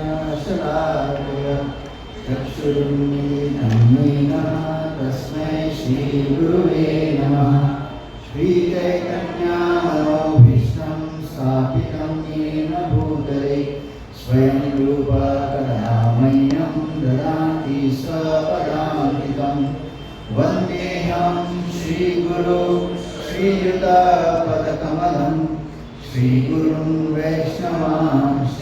ज्ञानाञ्जनशलाकया चक्षुरुन्मीलितं येन तस्मै श्रीगुरुवे नमः। श्रीचैतन्यमनोभीष्टं स्थापितं येन भूतले स्वयं रूपा कदा मह्यं ददाति स्वपदान्तिकं। वन्देऽहं श्रीगुरो श्रीयुतापदकमलं श्रीगुरुं वैष्णवांश्च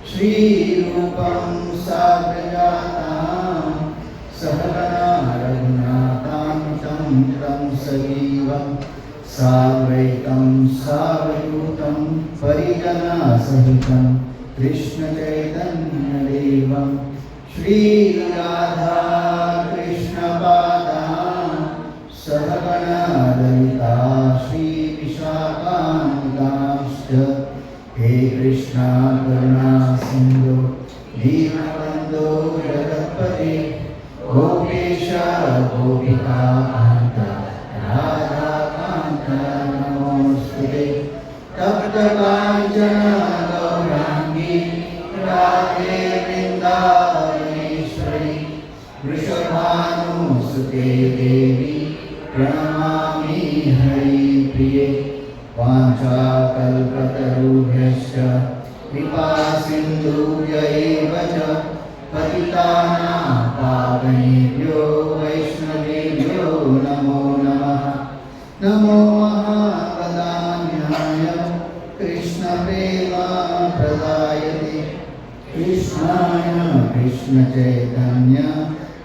श्रीरूपं साग्रजातं सहगणा रघुनाथान्वितं तं सजीवं साद्वैतं सावधूतं परिजनसहितं कृष्णचैतन्यदेवं श्रीराधा कृष्णपादान् सहगणा ललिता श्रीविशाखान्वितांश्च। हे कृष्णा करुणा सिन्धु दीनबन्धो जगत्पते गोपेश गोपिकान्त राधाकान्त नमोऽस्तुते। तप्तकाञ्चन गौराङ्गी राधे वृन्दावनेश्वरी वृषभानुसुते देवी प्रणमामि हरिप्रिये। वाञ्छाकल्पतरुभ्यश्च कृपासिन्धुभ्य एव च पतितानां पावनेभ्यो वैष्णवेभ्यो नमो नमः। नमो महावदान्याय कृष्णप्रेमप्रदायते कृष्णाय कृष्णचैतन्य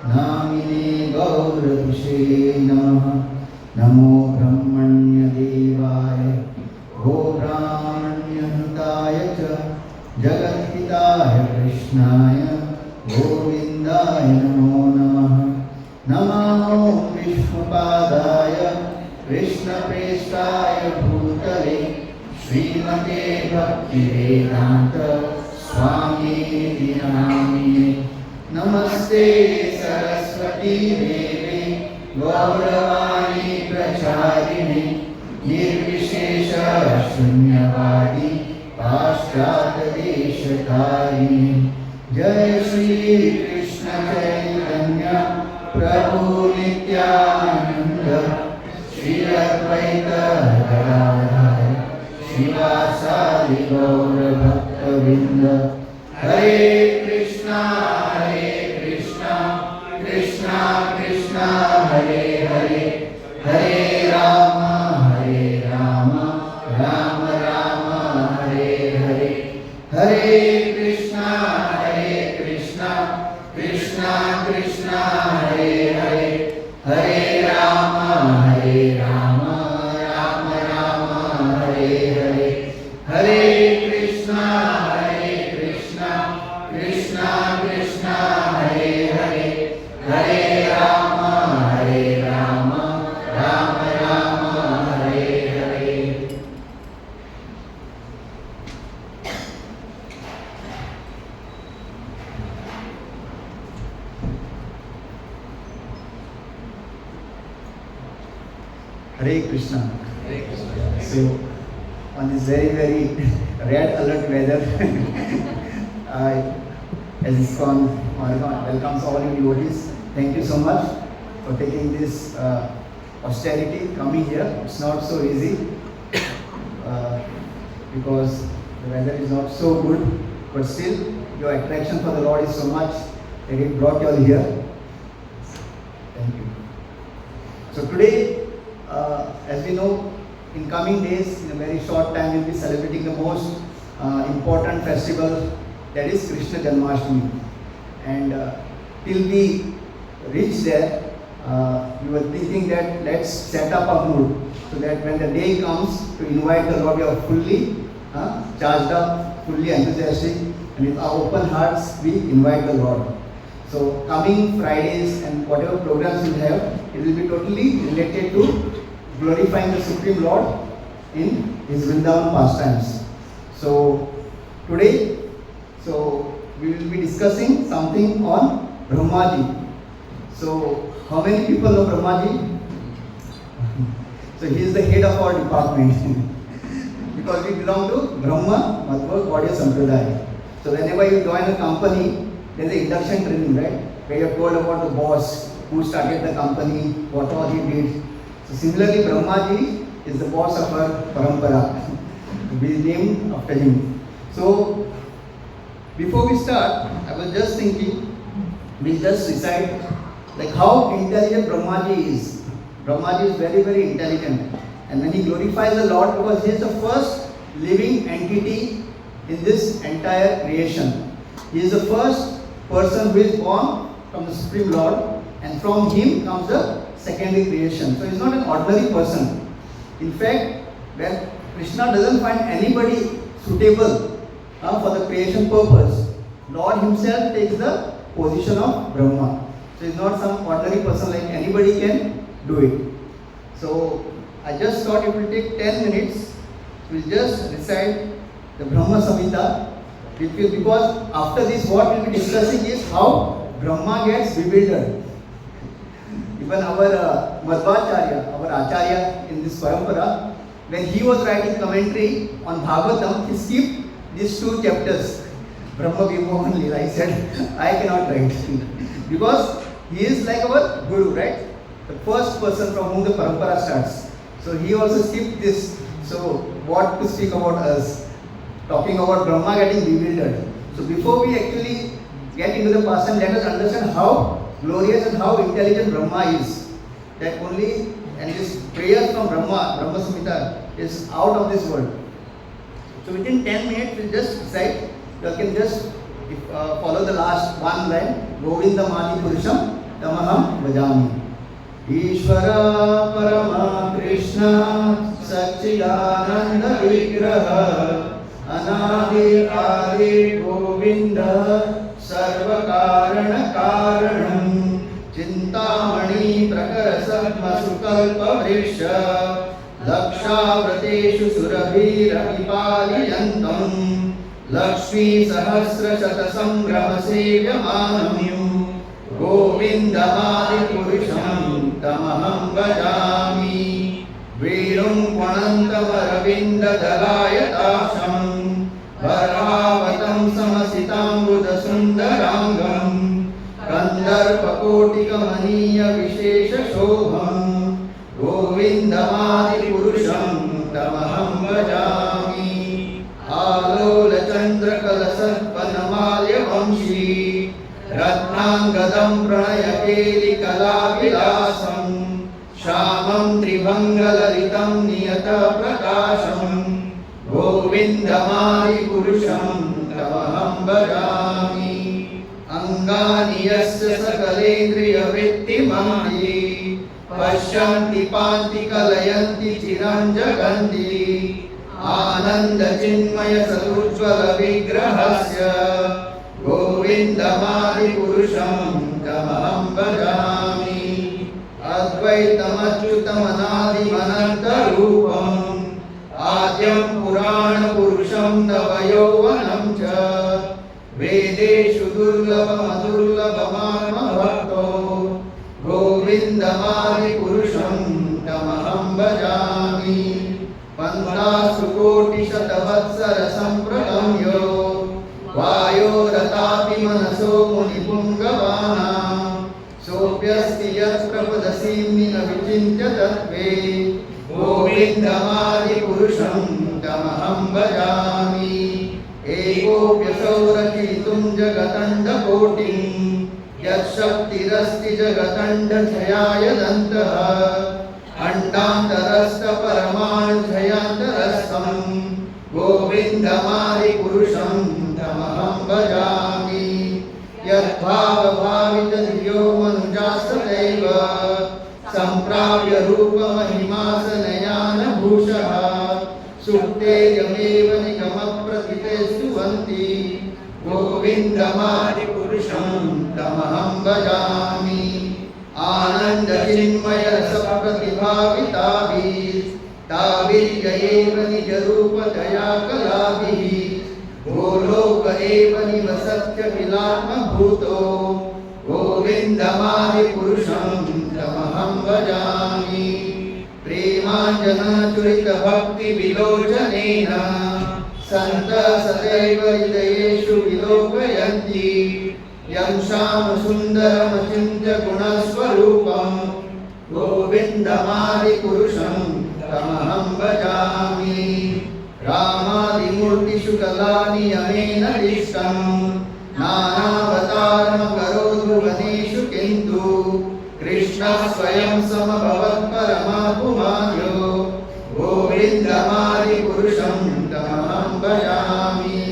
नामिने गौरविषे नमः। नमो ब्रह्मण्यदेवाय गोब्राह्मण्यनुताय च जगद्हिताय कृष्णाय गोविन्दाय नमो नमः। नमो विष्णुपादाय कृष्णप्रेष्ठाय भूतले श्रीमते भक्तिवेदान्त स्वामीति नामिने। नमस्ते सरस्वती देवे गौरवाणी प्रचारिणे निर्विशेष शून्यवादी पाश्चात्यदेशकारिणे। जय श्री कृष्ण चैतन्य प्रभु नित्यानंद श्री अद्वैत गदाधर श्रीवासादि गौर भक्तवृंद। हरे कृष्णा कृष्णा कृष्णा हरे हरे हरे राम राम राम हरे हरे। हरे कृष्णा कृष्णा कृष्णा हरे हरे हरे राम राम राम हरे हरे। हरे Krishna Krishna Krishna Hare Hare Hare Ram Ram Ram Hare Hare. Hare Krishna. So, on this very red alert weather, as ISKCON welcomes all you devotees. Thank you so much for taking this austerity, coming here. It's not so easy because the weather is not so good, but still your attraction for the Lord is so much that it brought you all here. Thank you. So today, as we know, in coming days, in a very short time, we'll be celebrating the most important festival, that is Krishna Janmashtami. And till we reach there, we were thinking that let's set up a mood so that when the day comes to invite the Lord, we are fully charged up, fully enthusiastic, and with our open hearts, we invite the Lord. So coming Fridays and whatever programs we have, it will be totally related to glorifying the Supreme Lord in His Vrindavan pastimes. So today, we will be discussing something on Brahmaji. So how many people know Brahmaji? So he is the head of our department because we belong to Brahma Madhva Gaudiya Sampradaya. So whenever you join a company, there is an induction training, right? Where you are told about the boss, who started the company, what all he did. So similarly, Brahmaji is the boss of our parampara. We named after him. So before we start, I was just thinking, we just recite like how intelligent Brahmaji is. Brahmaji is very, very intelligent. And when he glorifies the Lord, because he is the first living entity in this entire creation. He is the first person who is born from the Supreme Lord, and from him comes the secondary creation. So he is not an ordinary person. In fact, when Krishna doesn't find anybody suitable for the creation purpose, Lord himself takes the position of Brahma. So he is not some ordinary person like anybody can do it. So I just thought it will take 10 minutes. We'll just recite the Brahma Samhita, because after this what we'll be discussing is how Brahma gets bewildered. Even our Madhvacharya, our Acharya in this parampara, when he was writing commentary on Bhagavatam, he skipped these two chapters. Brahma Vimohan Lila, he said, I cannot write. Because he is like our Guru, right? The first person from whom the parampara starts. So he also skipped this. So what to speak about us? Talking about Brahma getting bewildered. So before we actually get into the pastime, let us understand how glorious and how intelligent Brahma is. That only, and his prayer from Brahma Samhita is out of this world. So within 10 minutes, we'll just recite. You can just follow the last one line. Govindamadi Purusham Tamaham Vajami. Ishvara Parama Krishna Satchidananda Vigraha Anadi Adi Govinda Sarva Karana Karanam Chintamani Prakara Sadma Sukalpa Vrisha Lakshavrateshu Surabhira Vipaliyantam Lakshmi Sahasra Shata Sambrama Sevyamanam Govindamadi Purusham Tamaham Vajami Virum Panantamaravinda Dalayatasham Varavatam Samasitam Buddha Sundarangam Kandarpa Maniya Vishesha Shobham Govindamadi Purusham Tamaham Vajami Alola Chandra Kalasarpanamalya Vamshi Ratnangadam Pranayakeli Kalavilasam Shamam Tribhangalalitam Niyata Prakasham Govindamadi Purusham Tamaham Bhajami Angani Yasya Sakalendriya Vittimandi Pashyanti Panti Kalayanti Chiranjagandi Ananda Chinmaya Sarujvala Vigrahasya Govindamadi Purusham Tamaham Bhajami Advaitam Achyutam Anadi Mananta Rupam Adyam Purana Purusham Navayovanam Cha Vedeshu Durlabha Madurlabha Bhakto Govindamadi Purusham Tamaham Bhajami Pantasu Koti Shatavatsara Sampragamyo Vayo Ratapi Manaso Munipungavana Sopyasti Yat Prapadasimni Avichincha Tattve Govindamadi Purusham Tamaham Bhajami Ekopyasau Rachitum Jagatanda Kotim Yat Shakti Rasti Jagatanda Jayaya Dantaha Andantarasta Paramanu Jayantarastam Govindamadi Purusham Tamaham Bhajami Yat Bhava Bhavita Divyo Manujasta Deva Sampravya Rupa Mahimasanayana Bhushaha Sukte Yameva Nikama Pratitestu Vanti Govindamadi Purusham Tamaham Bhajami Ananda Chinmaya Sapratibhavitavi Tavirya Nijarupa Jaya Kalavihi Goloka Eva Nivasatya Vilatma Bhuto Govindamadi Purusham Tamaham Bhajami Premanjana Churita Bhakti Vilojanena सन्तः सदैव हृदयेषु विलोकयन्ति यं श्यामसुन्दरमचिन्त्य गुणस्वरूपं गोविन्दमादिपुरुषं तमहं भजामि। रामादिमूर्तिषु कलानि Yemen दिष्टं नानावतारं करोतु वनेषु किन्तु कृष्णः स्वयं समभवत् परमापुमान्यो गोविन्दमादिपुरुषं तमहं भजामि।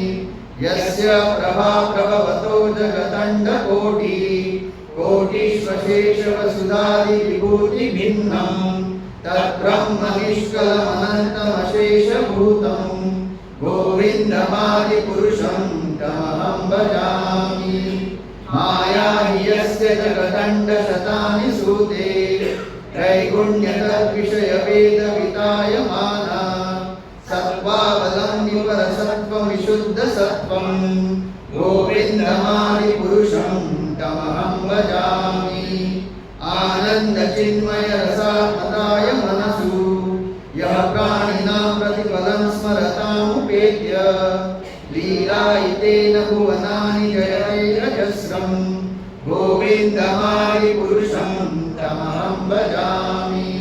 यस्य प्रभाप्रभवतो जगदण्डकोटि कोटिष्वशेषवसुधादिविभूतिभिन्नं तद्ब्रह्मनिष्कलमनन्तमशेषभूतं गोविन्दमादिपुरुषं तमहं भजामि। माया हि यस्य जगदण्डशतानि सूते त्रैगुण्यतद्विषयभेदवितायमाना सत्त्वावलम्बि परसत्त्वविशुद्धसत्त्वं गोविन्दमादिपुरुषं तमहं भजामि। आनन्दचिन्मयरसात्मताय मनसु यः प्राणिनां प्रतिपलं स्मरतामुपेत्य लीलायितेन भुवनानि जयते अजस्रं गोविन्दमादिपुरुषं तमहं भजामि।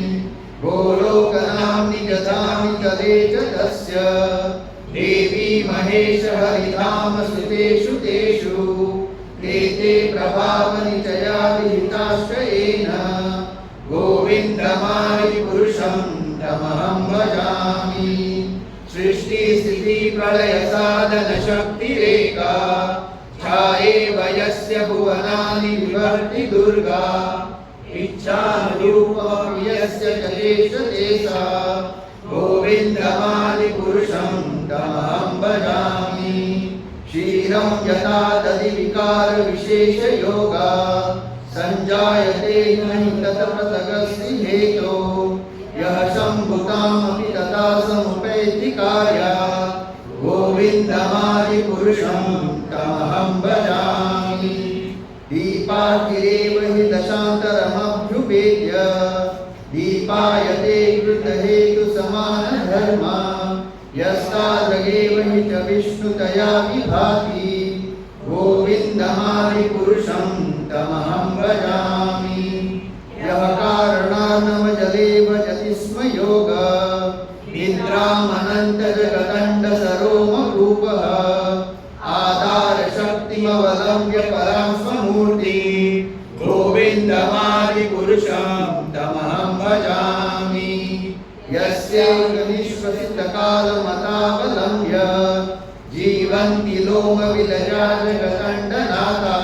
गोलोकनाम्नि जधामि तदे च तस्य देवी महेश हरिधाम सुतेषु तेषु ते प्रभावनिचया विहिताश्रयेण गोविन्दमादिपुरुषं तमहं भजामि। सृष्टिस्थितिप्रलयसाधनशक्तिरेका ध्यायेव यस्य भुवनानि विवर्ति दुर्गा इच्छानुरूपमपि यस्य च देशते सा गोविन्दमादिपुरुषं तमहं भजामि। क्षीरं यथा दधिविकारविशेषयोगा सञ्जायते नहि तत्प्रतगस्ति हेतो यः शम्भुतामपि तथा समुपैति कार्या गोविन्दमादिपुरुषं तमहं भजामि। दीपातिरेव हि दशान्तरमभ्युपेत्य दीपायते कृतहेतुसमानधर्मा यस्तादृगेव हि च विष्णुतया विभाति गोविन्दमादिपुरुषं तमहं भजामि। यः कारणान्नवजले भजति स्म योगा निद्रामनन्तजगदण्डसरोमरूपः आधारशक्तिमवलम्ब्य परां स्वमूर्तिं गोविन्दमादिपुरुषं तमहं भजामि। यस्यैकनिश्वसितकालमतावलम्ब्य जीवन्ति लोमविलजा जगदण्डनाथा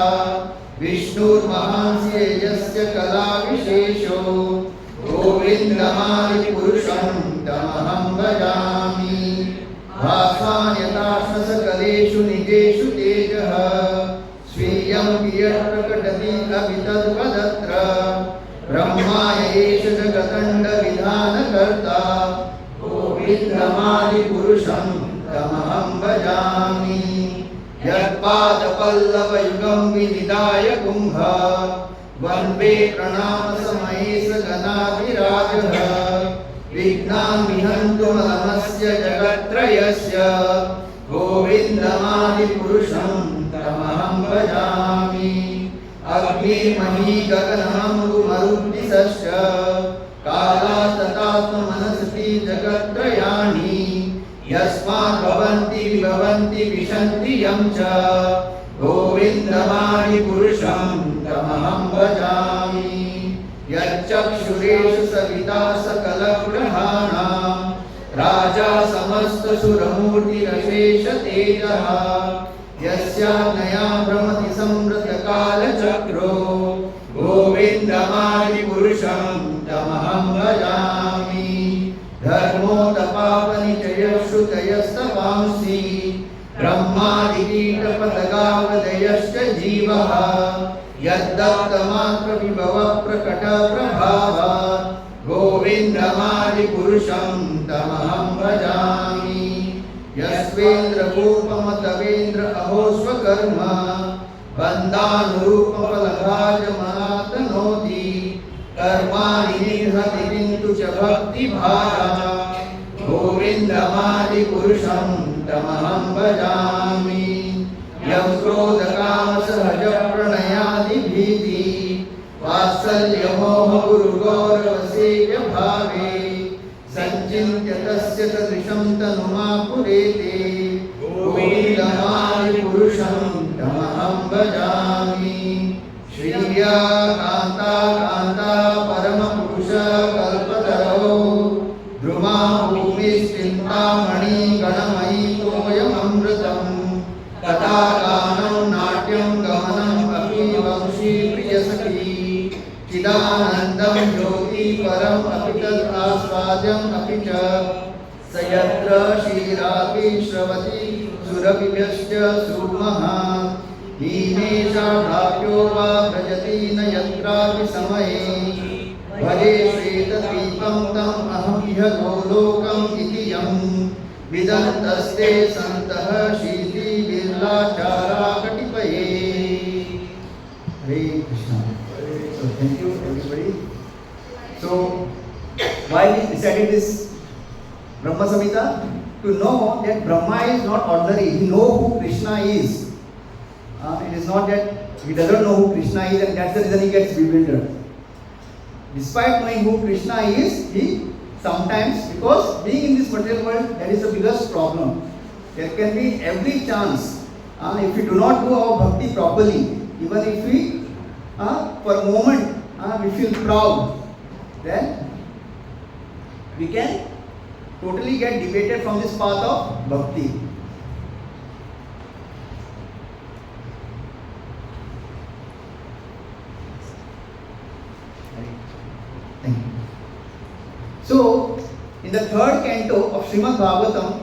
विष्णुर्महांस्य यस्य कलाविशेषो गोविन्दमादिपुरुषं तमहं भजामि। भासान्यताश्मसकलेषु निजेषु तेजः स्वीयं यः प्रकटति अभितद्वदत्र ब्रह्माय एष जगदण्डविधानकर्ता गोविन्दमादिपुरुषं तमहं भजामि। यत्पादपल्लवयुगं विनिधाय कुम्भ वन्वे प्रणामसमये स गणाधिराजः विघ्नान् विहन्तुमलमस्य जगत्त्रयस्य गोविन्दमादिपुरुषं तमहं भजामि। अग्निर्मही गगनमरुद्दिशश्च कालास्ततात्ममनसति जगत्त्रयाणि यस्मात् भवन्ति विभवन्ति विशन्ति यं च गोविन्दमादिपुरुषं तमहं भजामि। यच्चक्षुरेषु सविता सकलग्रहाणां राजा समस्तसुरमूर्तिरशेषतेजः यस्याज्ञया भ्रमति संवृतकालचक्रो गोविन्दमादिपुरुषं तमहं भजामि। धर्मोदपापनिचयश्रुतयस्तपांसि ब्रह्मादिकीटपतगावदयश्च जीवः यद्दत्तमात्रविभवप्रकटप्रभावात् गोविन्दमादिपुरुषं तमहं भजामि। यस्वेन्द्रभूपमतवेन्द्र अहो स्वकर्म बन्धानुरूपफलभाजमनातनोति कर्माणि निहति किन्तु च भक्तिभारा गोविन्दमादिपुरुषं तमहं भजामि। यं क्रोधकामसहजप्रणयादिभीति वात्सल्यमोहगुरुगौरवसेव्यभावे सञ्चिन्त्य तस्य सदृशं तनुमापुरेते गोविन्दमादिपुरुषं तमहं भजामि। श्रिया कान्ता कान्ता परमपुरुष कल्पतरो ध्रुमा भूमिश्चिन्तामणि गणमयी तोयममृतम् कथागानं नाट्यं गमनम् अपि वंशी प्रियसखी चिदानन्दं ज्योति परम् अपि तत् आस्वाद्यम् अपि च स यत्र क्षीरापि श्रवति सुरभिभ्यश्च सुमः हीनेशाढाभ्यो वा व्रजति न यत्रापि समये भजे श्वेतद्वीपं तम् अहम् इह गोलोकम् इति यं विदन्तस्ते सन्तः शीति बिर्लाचारा कटिपये। हरे Krishna. So thank you everybody. So why we decided this Brahma Samhita? To know that Brahma is not ordinary. He knows who Krishna is. It is not that he doesn't know who Krishna is and that's the reason he gets bewildered. Despite knowing who Krishna is, he sometimes, because being in this material world, that is the biggest problem. There can be every chance, if we do not do our bhakti properly, even if we, for a moment, we feel proud, then we can totally get deviated from this path of bhakti. So, in the third canto of Srimad Bhagavatam,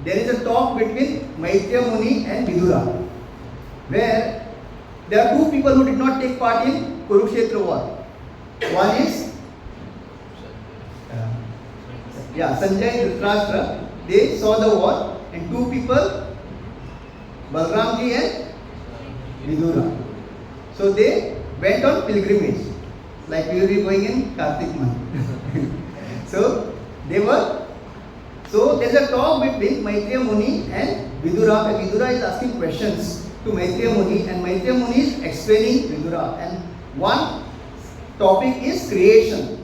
there is a talk between Maitreya Muni and Vidura, where there are two people who did not take part in Kurukshetra war. One is Sanjay and Dhritarashtra. They saw the war, and two people, Balramji and Vidura. So they went on pilgrimage. Like we will be going in Kartik month. So there's a talk between Maitreya Muni and Vidura. Vidura is asking questions to Maitreya Muni and Maitreya Muni is explaining Vidura. And one topic is creation,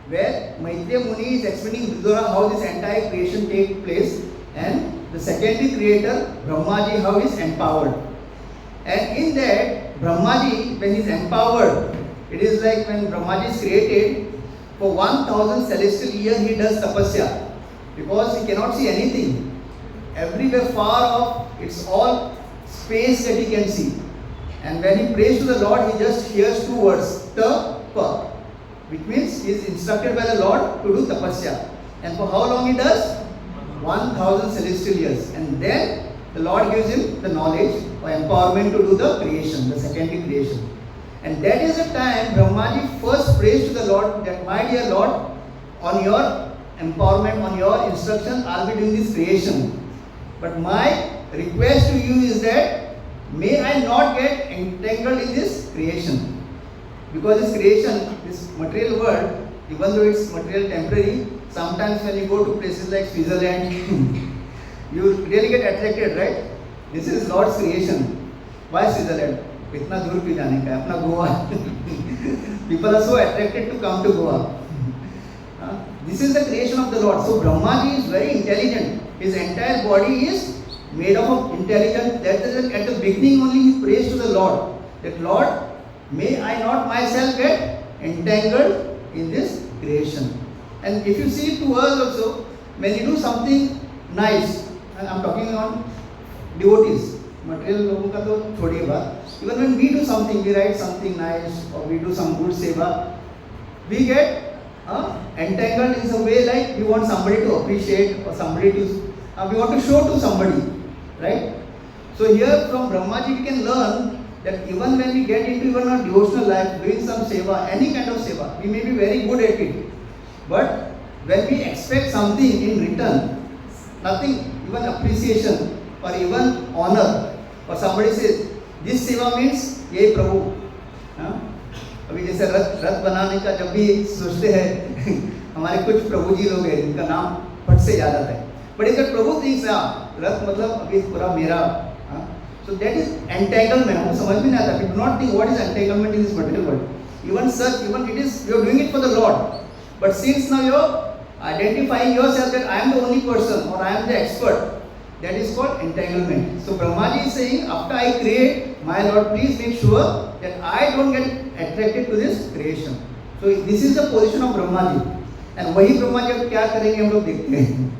where Maitreya Muni is explaining Vidura how this entire creation takes place, and the secondary creator Brahmaji how he is empowered. And in that Brahmaji, when he is empowered, it is like when Brahmaji is created, for 1000 celestial years he does tapasya, because he cannot see anything. Everywhere far off, it's all space that he can see. And when he prays to the Lord, he just hears two words, tapa, which means he is instructed by the Lord to do tapasya. And for how long he does? 1000 celestial years. And then the Lord gives him the knowledge or empowerment to do the creation, the secondary creation. And that is the time Brahmaji first prays to the Lord that, my dear Lord, on your empowerment, on your instruction, I'll be doing this creation. But my request to you is that, may I not get entangled in this creation. Because this creation, this material world, even though it's material temporary, sometimes when you go to places like Switzerland, you really get attracted, right? This is Lord's creation. Why Switzerland? इतना दूर क्यों जाने का है, अपना Goa. People are so attracted to come to Goa. This is the creation of the Lord. So Brahmaji is very intelligent. His entire body is made up of intelligence. That is at the beginning only he prays to the Lord. That Lord, may I not myself get entangled in this creation. And if you see to us also, when you do something nice, and I am talking on devotees, material लोगों का तो छोड़िए बात. Even when we do something, we write something nice or we do some good seva, we get entangled in some way, like we want somebody to appreciate or somebody to, we want to show to somebody, right? So here from Brahmaji we can learn that even when we get into even our devotional life, doing some seva, any kind of seva, we may be very good at it. But when we expect something in return, nothing, even appreciation or even honor, or somebody says, this seva means ये प्रभु. अभी जैसे रथ बनाने का जब भी सोचते हैं, हमारे कुछ प्रभु जी लोग हैं जिनका नाम फट से याद आता है. But if the Prabhu thinks, रथ मतलब अभी पूरा मेरा, so that is entanglement. हमको समझ में नहीं आता. We do not think what is entanglement in this material world. Even such, even it is, you are doing it for the Lord. But since now you are identifying yourself that I am the only person or I am the expert, that is called entanglement. So Brahmaji is saying, after I create, my Lord, please make sure that I don't get attracted to this creation. So this is the position of Brahmaji. And वही Brahmaji अब क्या करेंगे हम लोग देखते हैं.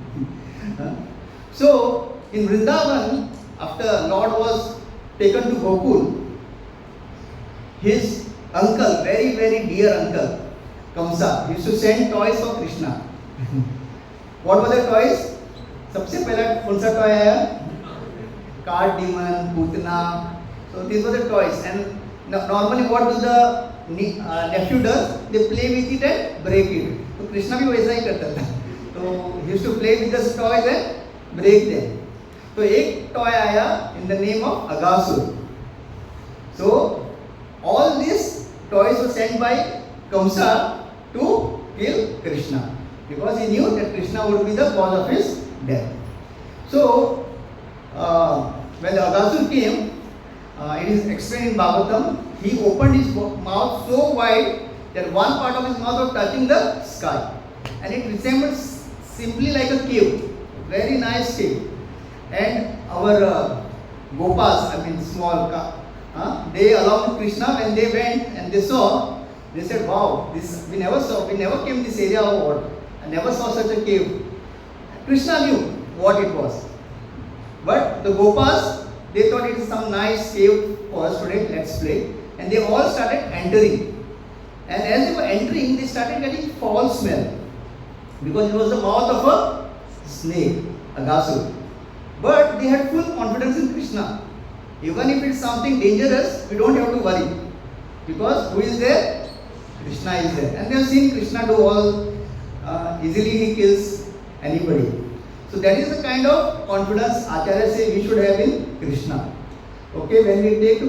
So in Vrindavan, after Lord was taken to Gokul, his uncle, very very dear uncle, Kamsa, used to send toys for Krishna. What were the toys? सबसे पहला कौन सा टॉय आया? Card demon, Putana. So these were the toys. And normally what do the nephew does? They play with it and break it. तो कृष्णा भी वैसा ही करता था. तो he used to play with the toys and break them. तो एक toy आया in the name of Aghasur. So all these toys were sent by Kamsa to kill Krishna, because he knew that Krishna would be the cause of his death. So when the Aghasur came, it is explained in Bhagavatam, he opened his mouth so wide that one part of his mouth was touching the sky, and it resembled simply like a cave, very nice cave. And our Gopas, I mean small, they along with Krishna, when they went and they saw, they said, wow, this we never came this area of water. I never saw such a cave. Krishna knew what it was. But the Gopas, they thought it is some nice cave for us today, let's play. And they all started entering. And as they were entering, they started getting foul smell, because it was the mouth of a snake, Aghasur. But they had full confidence in Krishna. Even if it's something dangerous, we don't have to worry, because who is there? Krishna is there. And they have seen Krishna do all, easily he kills anybody. So that is the kind of confidence Acharya say we should have in Krishna. Okay, when we take to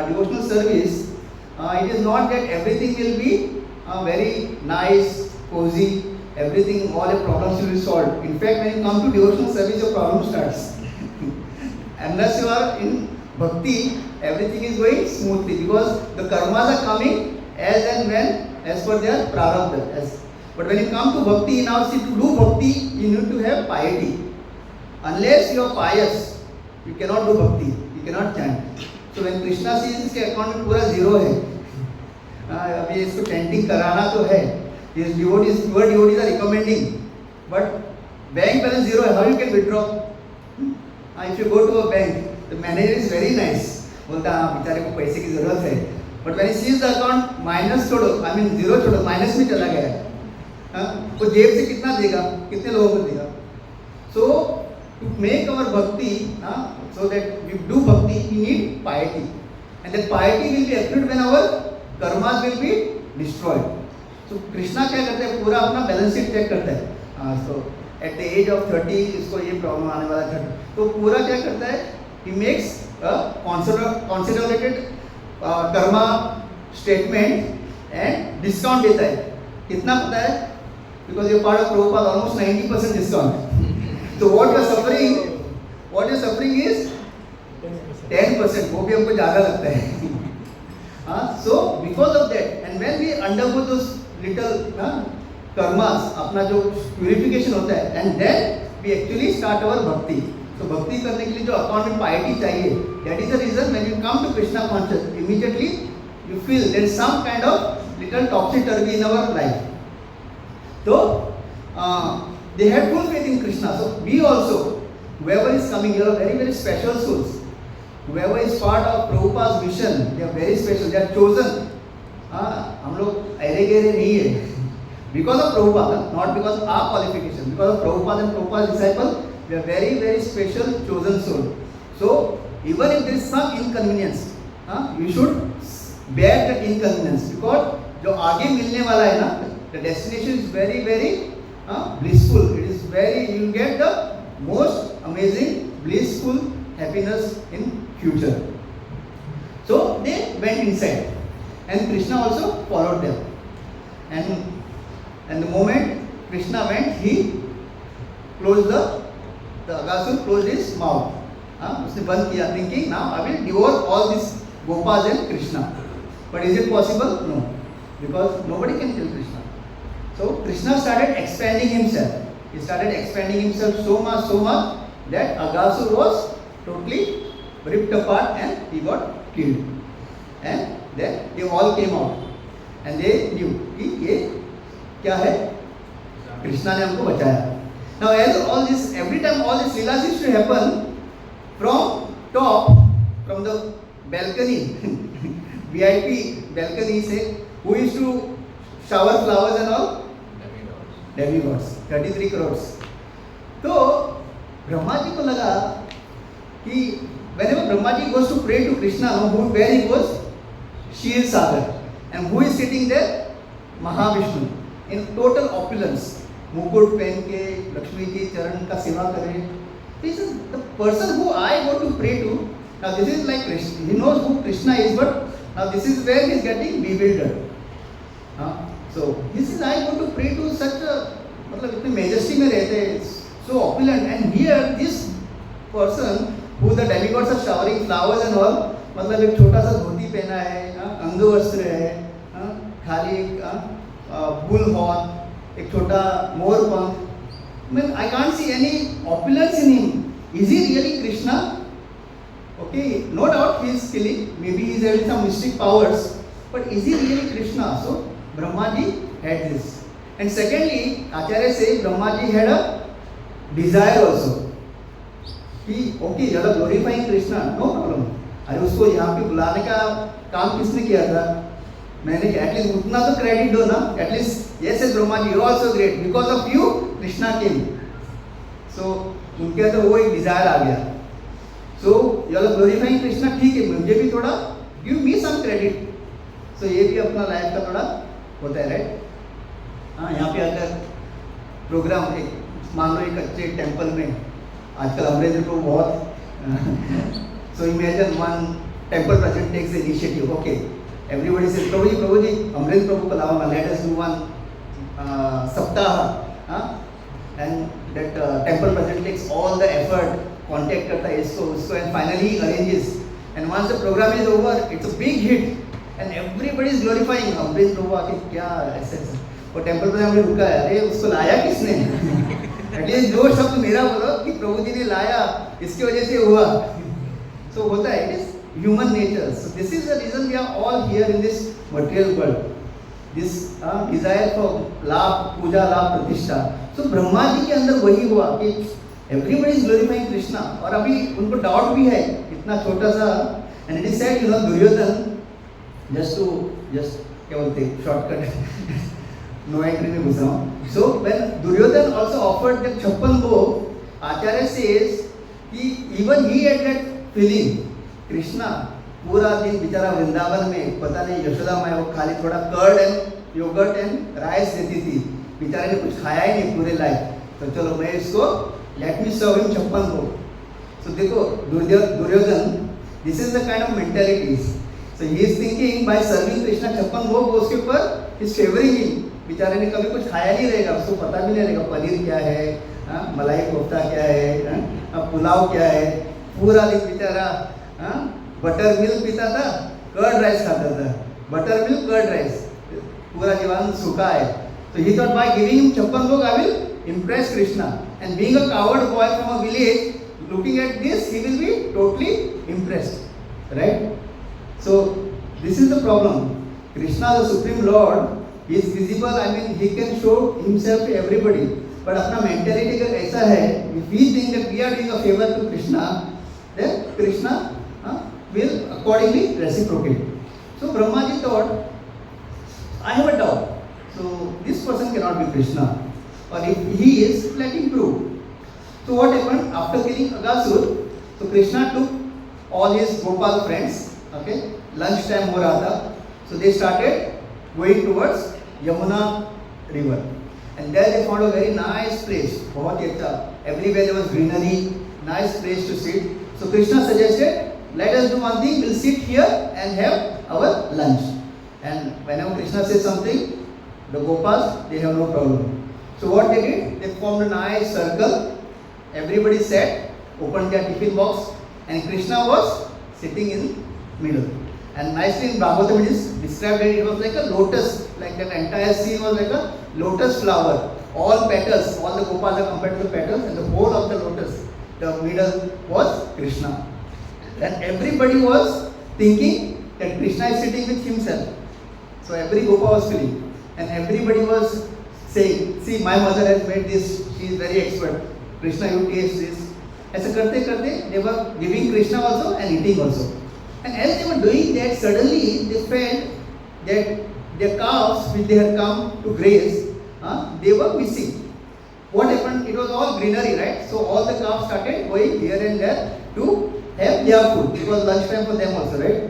devotional service, it is not that everything will be very nice, cozy, everything, all your problems will be solved. In fact, when you come to devotional service, your problem starts. Unless you are in bhakti, everything is going smoothly, because the karmas are coming as and when, as per their prarabdha. But when you come to bhakti, now see, to do bhakti, you need to have piety. Unless you are pious, you cannot do bhakti, you cannot chant. So when Krishna sees इसके account में पूरा zero है, अभी इसको chanting कराना तो है, his devotees, your devotees are recommending, but bank balance zero है, how you can withdraw? If you go to a bank, the manager is very nice, बोलता हाँ बेचारे को पैसे की जरूरत है, but when he sees the account minus छोड़ो, I mean zero छोड़ो, minus में चला गया है, वो जेब से कितना देगा, कितने लोगों को देगा? So to make our bhakti, so that we do bhakti, we need piety, and that piety will be accrued when our karmas will be destroyed. So Krishna क्या करता है, पूरा अपना balance sheet check करता है. So at the age of 30 इसको ये problem आने वाला है, तो पूरा क्या करता है, he makes a consolidated karma statement and discount देता है. कितना पता है? Because you're part of Prabhupada, almost 90% discount. So what you're suffering is 10%. वो भी हमको ज़्यादा लगता है. So because of that, and when we undergo those little karmas, अपना जो purification होता है, and then we actually start our bhakti. So bhakti करने के लिए जो account में piety चाहिए, that is the reason when you come to Krishna consciousness, immediately you feel there is some kind of little topsy-turvy in our life. So they had full faith in Krishna. So we also, whoever is coming here, are very very special souls. Whoever is part of Prabhupada's mission, they are very special. They are chosen. हम लोग array गहरे नहीं है. Because of Prabhupada, not because of our qualification. Because of Prabhupada and Prabhupada's disciple, we are very very special chosen soul. So even if there is some inconvenience, you should bear that inconvenience, because जो आगे मिलने वाला है ना, the destination is very very blissful. It is very, you will get the most amazing blissful happiness in future. So they went inside, and Krishna also followed them. And the moment Krishna went, he closed the the Aghasur closed his mouth. उसने बंद किया, thinking now I will devour all these Gopas and Krishna. But is it possible? No, because nobody can kill Krishna. So Krishna started expanding himself. He started expanding himself so much that Aghasur was totally ripped apart and he got killed. And then they all came out and they knew कि ये क्या है, कृष्णा ने हमको बचाया. Now as all this, every time all this leelas used to happen from top, from the balcony, VIP balcony से, who used to shower flowers and all? Demigods, 33 crores. तो ब्रह्मा जी को लगा कि whenever Brahma ji goes to pray to Krishna, where he goes? Shir Sagar. And who is sitting there? Mahavishnu. In total opulence. मुकुट पहन के लक्ष्मी जी चरण का सेवा करे. This is the person who I go to pray to. Now this is like Krishna. He knows who Krishna is, but now this is where he is getting bewildered. So this is I go to pray to such a, मतलब इतने majesty में रहते हैं, so opulent, and here this person who the demigods are showering flowers and all, मतलब एक छोटा सा धोती पहना है, अंग वस्त्र है, खाली एक बुल हॉर्न, एक छोटा मोर पंख. I mean, I can't see any opulence in him. Is he really Krishna? Okay, no doubt he is killing. Maybe he is having some mystic powers. But is he really Krishna? So Brahma ji had this. And secondly, Acharya says Brahma ji had a desire also. He, okay, you are glorifying Krishna, no problem. अरे उसको यहाँ पे बुलाने का काम किसने किया था? मैंने किया. एटलीस्ट उतना तो क्रेडिट दो ना. At least yes as Brahma ji, you also great, because of you Krishna came. सो उनके तो वो एक डिजायर आ गया. So you are glorifying Krishna, ठीक है, मुझे भी थोड़ा गिव मी सम क्रेडिट. सो ये भी अपना लाइफ का थोड़ा होता है, राइट. हाँ, यहाँ पे अगर प्रोग्राम एक मान लो एक अच्छे टेम्पल में, आजकल अमरेंद्र को बहुत so imagine one temple president takes the initiative. Okay, everybody says, Prabhu ji, Amrendra Prabhu ko lao na, let us do one saptaha. And that temple president takes all the effort, contact karta है इसको, and finally he arranges. And once the program is over, it's a big hit, and everybody is glorifying Amrendra Prabhu. आके क्या ऐसे वो temple president ने रुका है, अरे उसको लाया किसने? एटलीस्ट जो शब्द मेरा बोलो कि प्रभु जी ने लाया, इसकी वजह से हुआ. So होता है, it is human nature. So this is the reason we are all here in this material world. This desire for लाभ, पूजा, लाभ, प्रतिष्ठा. So ब्रह्मा जी के अंदर वही हुआ कि everybody is glorifying Krishna. और अभी उनको डाउट भी है, इतना छोटा सा. And it is said, you know, Duryodhan, just क्या बोलते हैं, shortcut, no entry में घुस रहा हूँ. So when Duryodhan also offered the 56 भोग, Acharya says कि even he had that feeling. Krishna पूरा दिन बेचारा वृंदावन में, पता नहीं यशोदा माँ वो खाली थोड़ा curd and yogurt and rice देती थी, बेचारे ने कुछ खाया ही नहीं पूरे लाइफ. तो चलो मैं इसको लेट मी सर्व हिम 56 भोग. सो देखो Duryodhan, this is the kind of mentalities. So he is thinking by serving Krishna 56 bhog, उसके ऊपर इज फेवरिंग हिम. बेचारे ने कभी कुछ खाया नहीं रहेगा, उसको पता भी नहीं रहेगा पनीर क्या है, मलाई कोफ्ता क्या है, पुलाव क्या है. पूरा दिन बेचारा बटर मिल्क पीता था, कर्ड राइस खाता था, बटर मिल्क कर्ड राइस, पूरा जीवन सूखा है. तो ही थॉट बाय गिविंग हिम 56 भोग I will impress Krishna. And being a coward boy from a village, looking at this, he will be totally impressed, right? So this is the problem. Krishna, the Supreme Lord, he is visible. I mean, he can show himself to everybody. But अपना mentality अगर ऐसा है, if we think that we are doing a favor to Krishna, then Krishna will accordingly reciprocate. So Brahma ji thought, I have a doubt. So this person cannot be Krishna, or if he is, let him prove. So what happened after killing Aghasur? So Krishna took all his Gopal friends. Okay, lunch time हो रहा था. So they started going towards Yamuna river, and there they found a very nice place. बहुत ही अच्छा. Everywhere there was greenery, nice place to sit. So Krishna suggested, let us do one thing, we'll sit here and have our lunch. And whenever Krishna says something, the Gopals, they have no problem. So what they did, they formed a nice circle everybody sat, opened their tiffin box, and Krishna was sitting in middle. And nicely in Bhagavatam it is described that it was like a lotus, like that entire scene was like a lotus flower. All petals, all the Gopas are compared to the petals, and the whole of the lotus, the middle was Krishna. And everybody was thinking that Krishna is sitting with himself. So every Gopa was feeling, and everybody was saying, see, my mother has made this, she is very expert. Krishna, you taste this. ऐसा करते करते they were giving Krishna also and eating also. And as they were doing that, suddenly they felt that their calves which they had come to graze, they were missing. What happened? It was all greenery, right? So all the calves started going here and there to have their food. It was lunchtime for them also, right?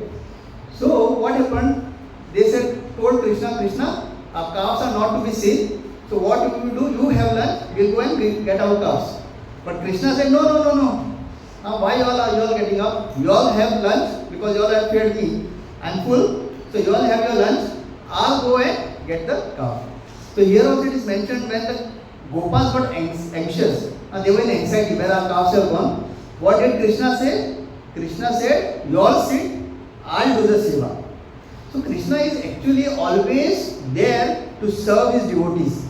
So what happened? They told Krishna, Krishna, our calves are not to be seen. So what you do? You have lunch. We'll go and get our calves. But Krishna said, no. Why you all getting up? You all have lunch because you all have fed me. I'm full. So you all have your lunch. I'll go and get the calf. So here also it is mentioned when the Gopas got anxious. They were in anxiety where our calves are gone. What did Krishna say? Krishna said, you all sit. I'll do the seva. So Krishna is actually always there to serve his devotees.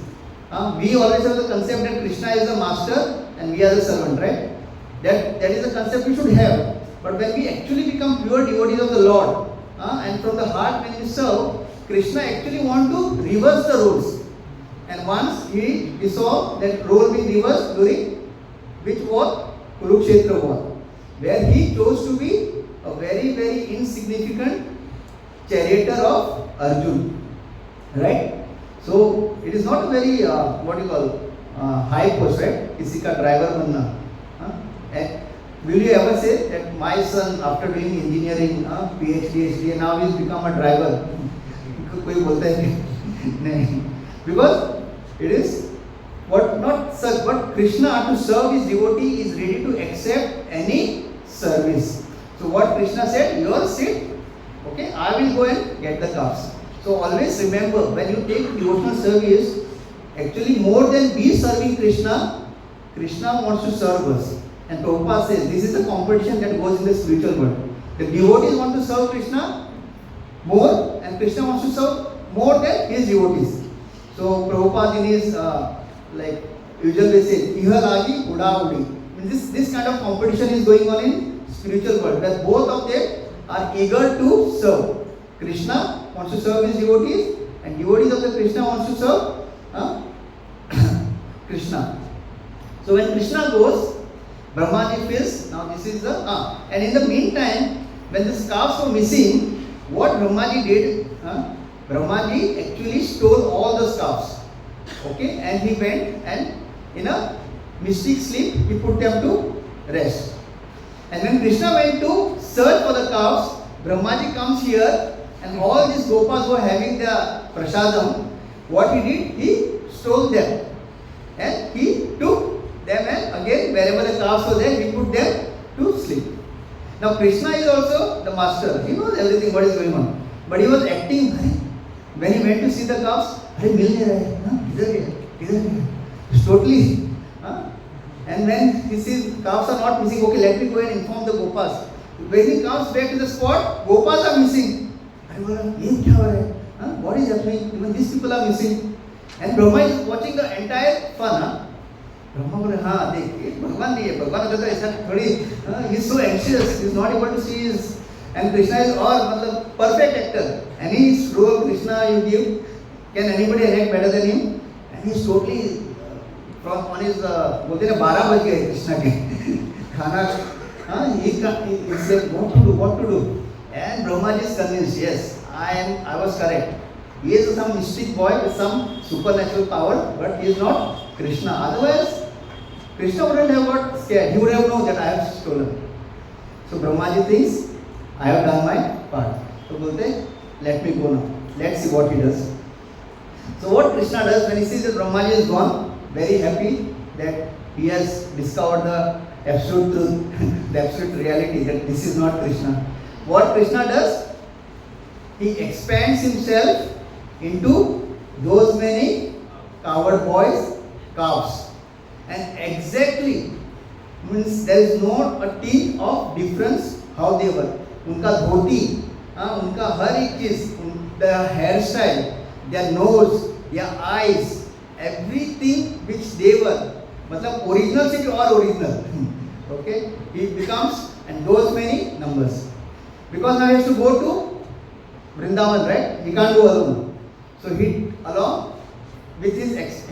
We always have the concept that Krishna is the master and we are the servant, right? That is the concept we should have. But when we actually become pure devotees of the Lord, and from the heart when we serve, Krishna actually want to reverse the roles. And once he saw that role being reversed during which war? Kurukshetra war, where he chose to be a very, very insignificant charioteer of Arjun, right? So it is not a very high post, right? Kisi ka driver banna. And will you ever say that my son, after doing engineering, PhD, now he's become a driver? कोई बोलता है नहीं, because it is not such, but Krishna to serve his devotee is ready to accept any service. So what Krishna said, you all sit, okay, I will go and get the calves. So always remember, when you take devotional service, actually more than we serving Krishna, Krishna wants to serve us. And Prabhupada says, this is the competition that goes in the spiritual world. The devotees want to serve Krishna more, and Krishna wants to serve more than his devotees. So Prabhupada in his usually says, Iha lagi, uda udi. This kind of competition is going on in spiritual world, where both of them are eager to serve. Krishna wants to serve his devotees, and devotees of the Krishna wants to serve Krishna. So when Krishna goes, Brahmaji feels, now this is the, and in the meantime, when the calves were missing, what Brahmaji did, Brahmaji actually stole all the calves, okay, and he went and in a mystic sleep, he put them to rest. And when Krishna went to search for the calves, Brahmaji comes here, and all these Gopas were having their prasadam. What he did, he stole them, and he took them, and again wherever the calves were there, he put them to sleep. Now Krishna is also the master. He knows everything what is going on, but he was acting. When he went to see the calves, "Hey, mil nahi rahe, idhar hai." It's totally. And when he sees calves are not missing, okay, let me go and inform the Gopas. When he comes back to the spot, Gopas are missing. What is happening? Even these people are missing. And Brahma is watching the entire fun. Brahma बोले हाँ देख ये भगवान नहीं है, भगवान होता तो ऐसा थोड़ी, he is so anxious, he is not able to see his, and Krishna is all मतलब perfect actor. Any role Krishna you give, can anybody act better than him? And he is totally from on his बोलते हैं 12 बज गए कृष्णा के खाना, he said what to do, and Brahma is convinced, yes, I was correct. He is some mystic boy with some supernatural power, but he is not Krishna. Otherwise, Krishna wouldn't have got scared. He would have known that I have stolen. So Brahmaji thinks, I have done my part. So bolte, let me go now. Let's see what he does. So what Krishna does when he sees that Brahmaji is gone, very happy that he has discovered the absolute truth, the absolute reality that this is not Krishna. What Krishna does? He expands himself into those many coward boys, calves. And exactly means there is not a tinge of difference how they were. उनका धोती, उनका हर एक चीज, their hairstyle, their nose, their eyes, everything which they were, मतलब original से भी और original. Okay, he becomes and those many numbers. Because now he has to go to Vrindavan, right? He can't go alone. So he along with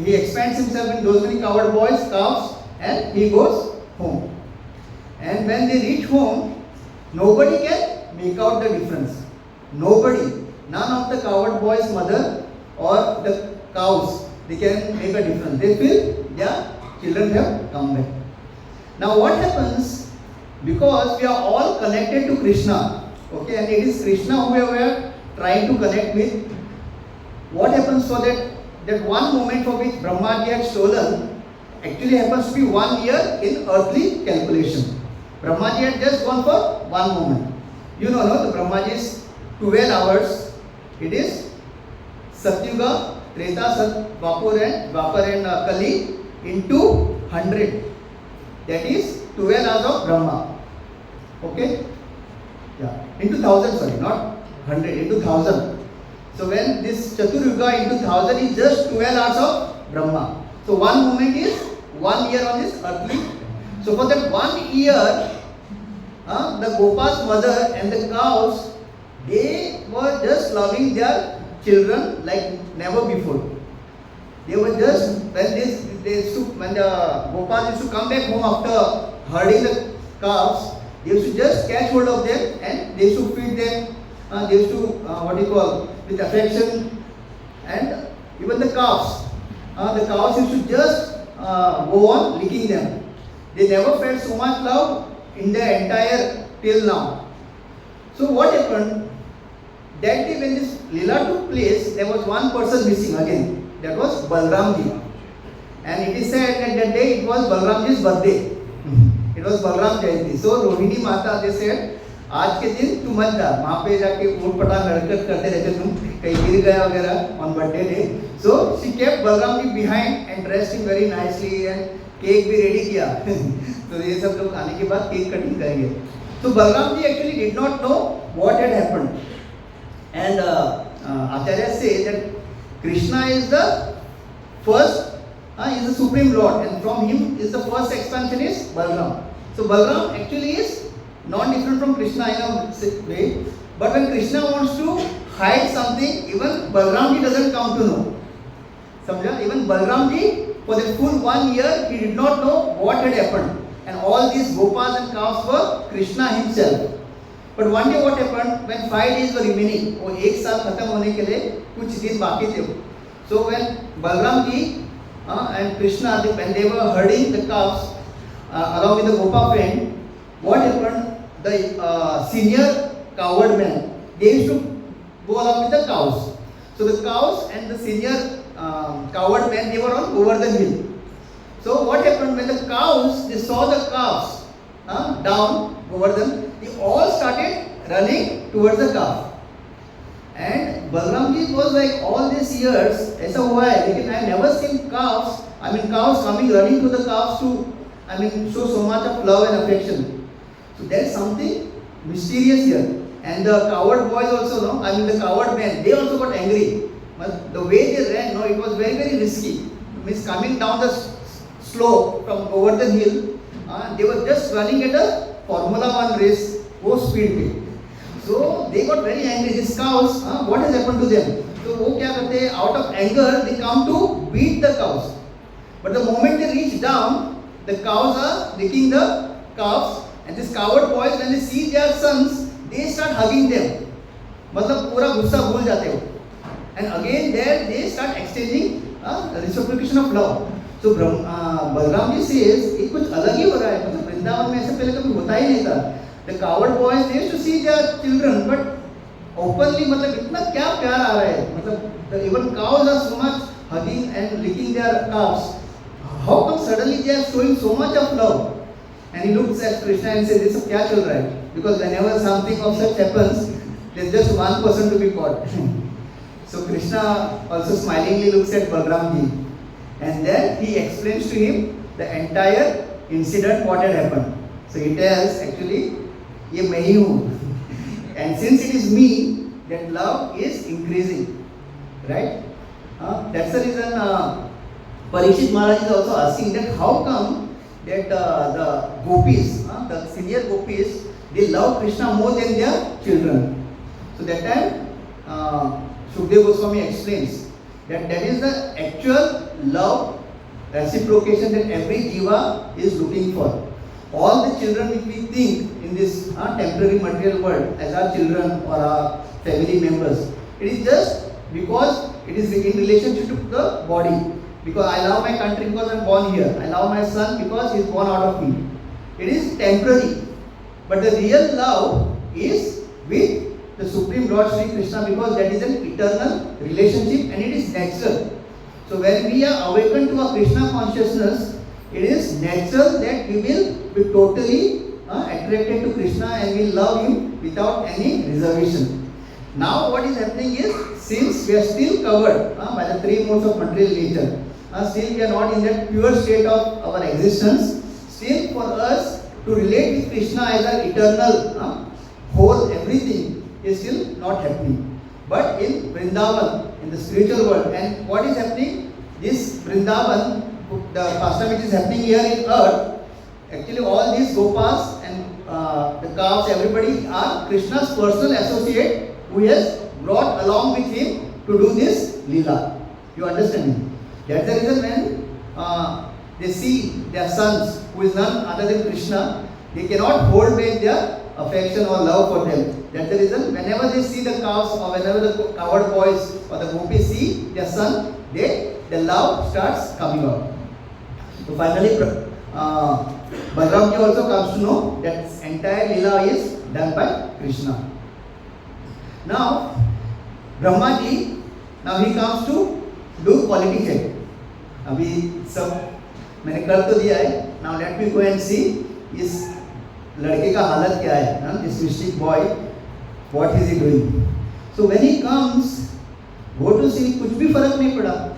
he expands himself in those many covered boys, calves, and he goes home. And when they reach home, nobody can make out the difference. Nobody, none of the covered boys' mother or the cows, they can make a difference. They feel their children have come back. Now what happens? Because we are all connected to Krishna, okay, and it is Krishna who we are trying to connect with. What happens so that one moment for which Brahmaji had stolen actually happens to be 1 year in earthly calculation. Brahmaji had just gone for one moment. You know, no, the Brahmaji is 12 hours. It is Satyuga, Treta, Dwapar and Kali into 100. That is 12 hours of Brahma. Okay? Yeah. Into 1000, sorry, not 100, into 1000. So when this Chaturyuga into 1000 is just 12 hours of Brahma. So one moment is 1 year on this earthly. So for that 1 year, the Gopa's mother and the cows, they were just loving their children like never before. They were just, when the Gopas used to come back home after herding the calves, they used to just catch hold of them and they used to feed them. They used to, with affection. And even the calves used to just go on licking them. They never felt so much love in their entire till now. So what happened? That day when this Leela took place, there was one person missing again. That was Balramji. And it is said that that day it was Balramji's birthday. It was Balram Jayanti. So Rohini Mata, they said, आज के दिन तू मत जा, वहाँ पे जाके ऊट पटांग हरकत करते रहते तुम, कहीं गिर गया वगैरह on birthday day. So she kept Balramji behind and dressed him very nicely and cake भी ready किया. तो ये सब लोग आने के बाद cake cutting करेंगे. So Balramji actually did not know what had happened. And Acharya say that Krishna is the first, is the Supreme Lord, and from him is the first expansion is Balram. So Balram actually is not different from Krishna in a way, but when Krishna wants to hide something, even Balramji doesn't come to know. Samjha? Even Balramji, for the full 1 year, he did not know what had happened. And all these Gopas and calves were Krishna himself. But one day what happened, when 5 days were remaining, वो एक साल खत्म होने के लिए कुछ दिन बाकी थे. So when Balram ji and Krishna, when they were herding the calves along with the Gopa friend, what happened? The senior coward men, they used to go along with the cows. So the cows and the senior coward men, they were on Govardhan hill. So what happened when the cows, they saw the calves down Govardhan, they all started running towards the calf. And Balramji was like, all these years, ऐसा हुआ है, लेकिन I have never seen cows coming running to the calves to, show so much of love and affection. So there is something mysterious here. And the coward boys also, the coward men, they also got angry. But the way they ran, it was very, very risky. Means coming down the slope from Govardhan hill, they were just running at a Formula 1 race, go speed way. So they got very angry. These cows, what has happened to them? So वो क्या करते हैं? Out of anger, they come to beat the cows. But the moment they reach down, the cows are licking the calves, and these coward boys, when they see their sons, they start hugging them. मतलब पूरा गुस्सा भूल जाते हो. And again there they start exchanging reciprocation of love. So Balram ji says, ये कुछ अलग ही हो रहा है. मतलब वृंदावन में ऐसे पहले कभी होता ही नहीं था. The coward boys, they used to see their children, but openly, मतलब इतना क्या प्यार आ रहा है. मतलब even cows are so much hugging and licking their calves. How come suddenly they are showing so much of love? And he looks at Krishna and says, "This क्या चल रहा है?" Because whenever something of such happens, there's just one person to be caught. So Krishna also smilingly looks at Balram ji, and then he explains to him the entire incident what had happened. So he tells actually ये मैं ही हूँ. And since it is me, that love is increasing, right? That's the reason Parikshit Maharaj is also asking that how come that the gopis, the senior gopis, they love Krishna more than their children. So that time Shukdev Goswami explains that that is the actual love reciprocation that every jiva is looking for. All the children which we think in this temporary material world as our children or our family members, it is just because it is in relationship to the body. Because I love my country because I am born here. I love my son because he is born out of me. It is temporary. But the real love is with the Supreme Lord Sri Krishna, because that is an eternal relationship and it is natural. So when we are awakened to a Krishna consciousness, it is natural that we will be totally attracted to Krishna and will love him without any reservation. Now what is happening is, since we are still covered by the three modes of material nature, still we are not in that pure state of our existence, still for us to relate with Krishna as an eternal whole everything is still not happening. But in Vrindavan, in the spiritual world, and what is happening, this Vrindavan, the pastime which is happening here in earth, actually all these gopas and the cows, everybody are Krishna's personal associate who has brought along with him to do this lila. You understand me? That's the reason when they see their sons, who is none other than Krishna, they cannot hold back their affection or love for them. That's the reason whenever they see the cows or whenever the cowherd boys or the gopis see their son, the love starts coming out. So finally, Balram ji also comes to know that entire lila is done by Krishna. Now, Brahma ji, now he comes to do quality check. अभी सब मैंने कर तो दिया है. Now let me go and see इस लड़के का हालत क्या है, this mystic boy, what is he doing? So when he comes, go to see, कुछ भी फर्क नहीं पड़ा.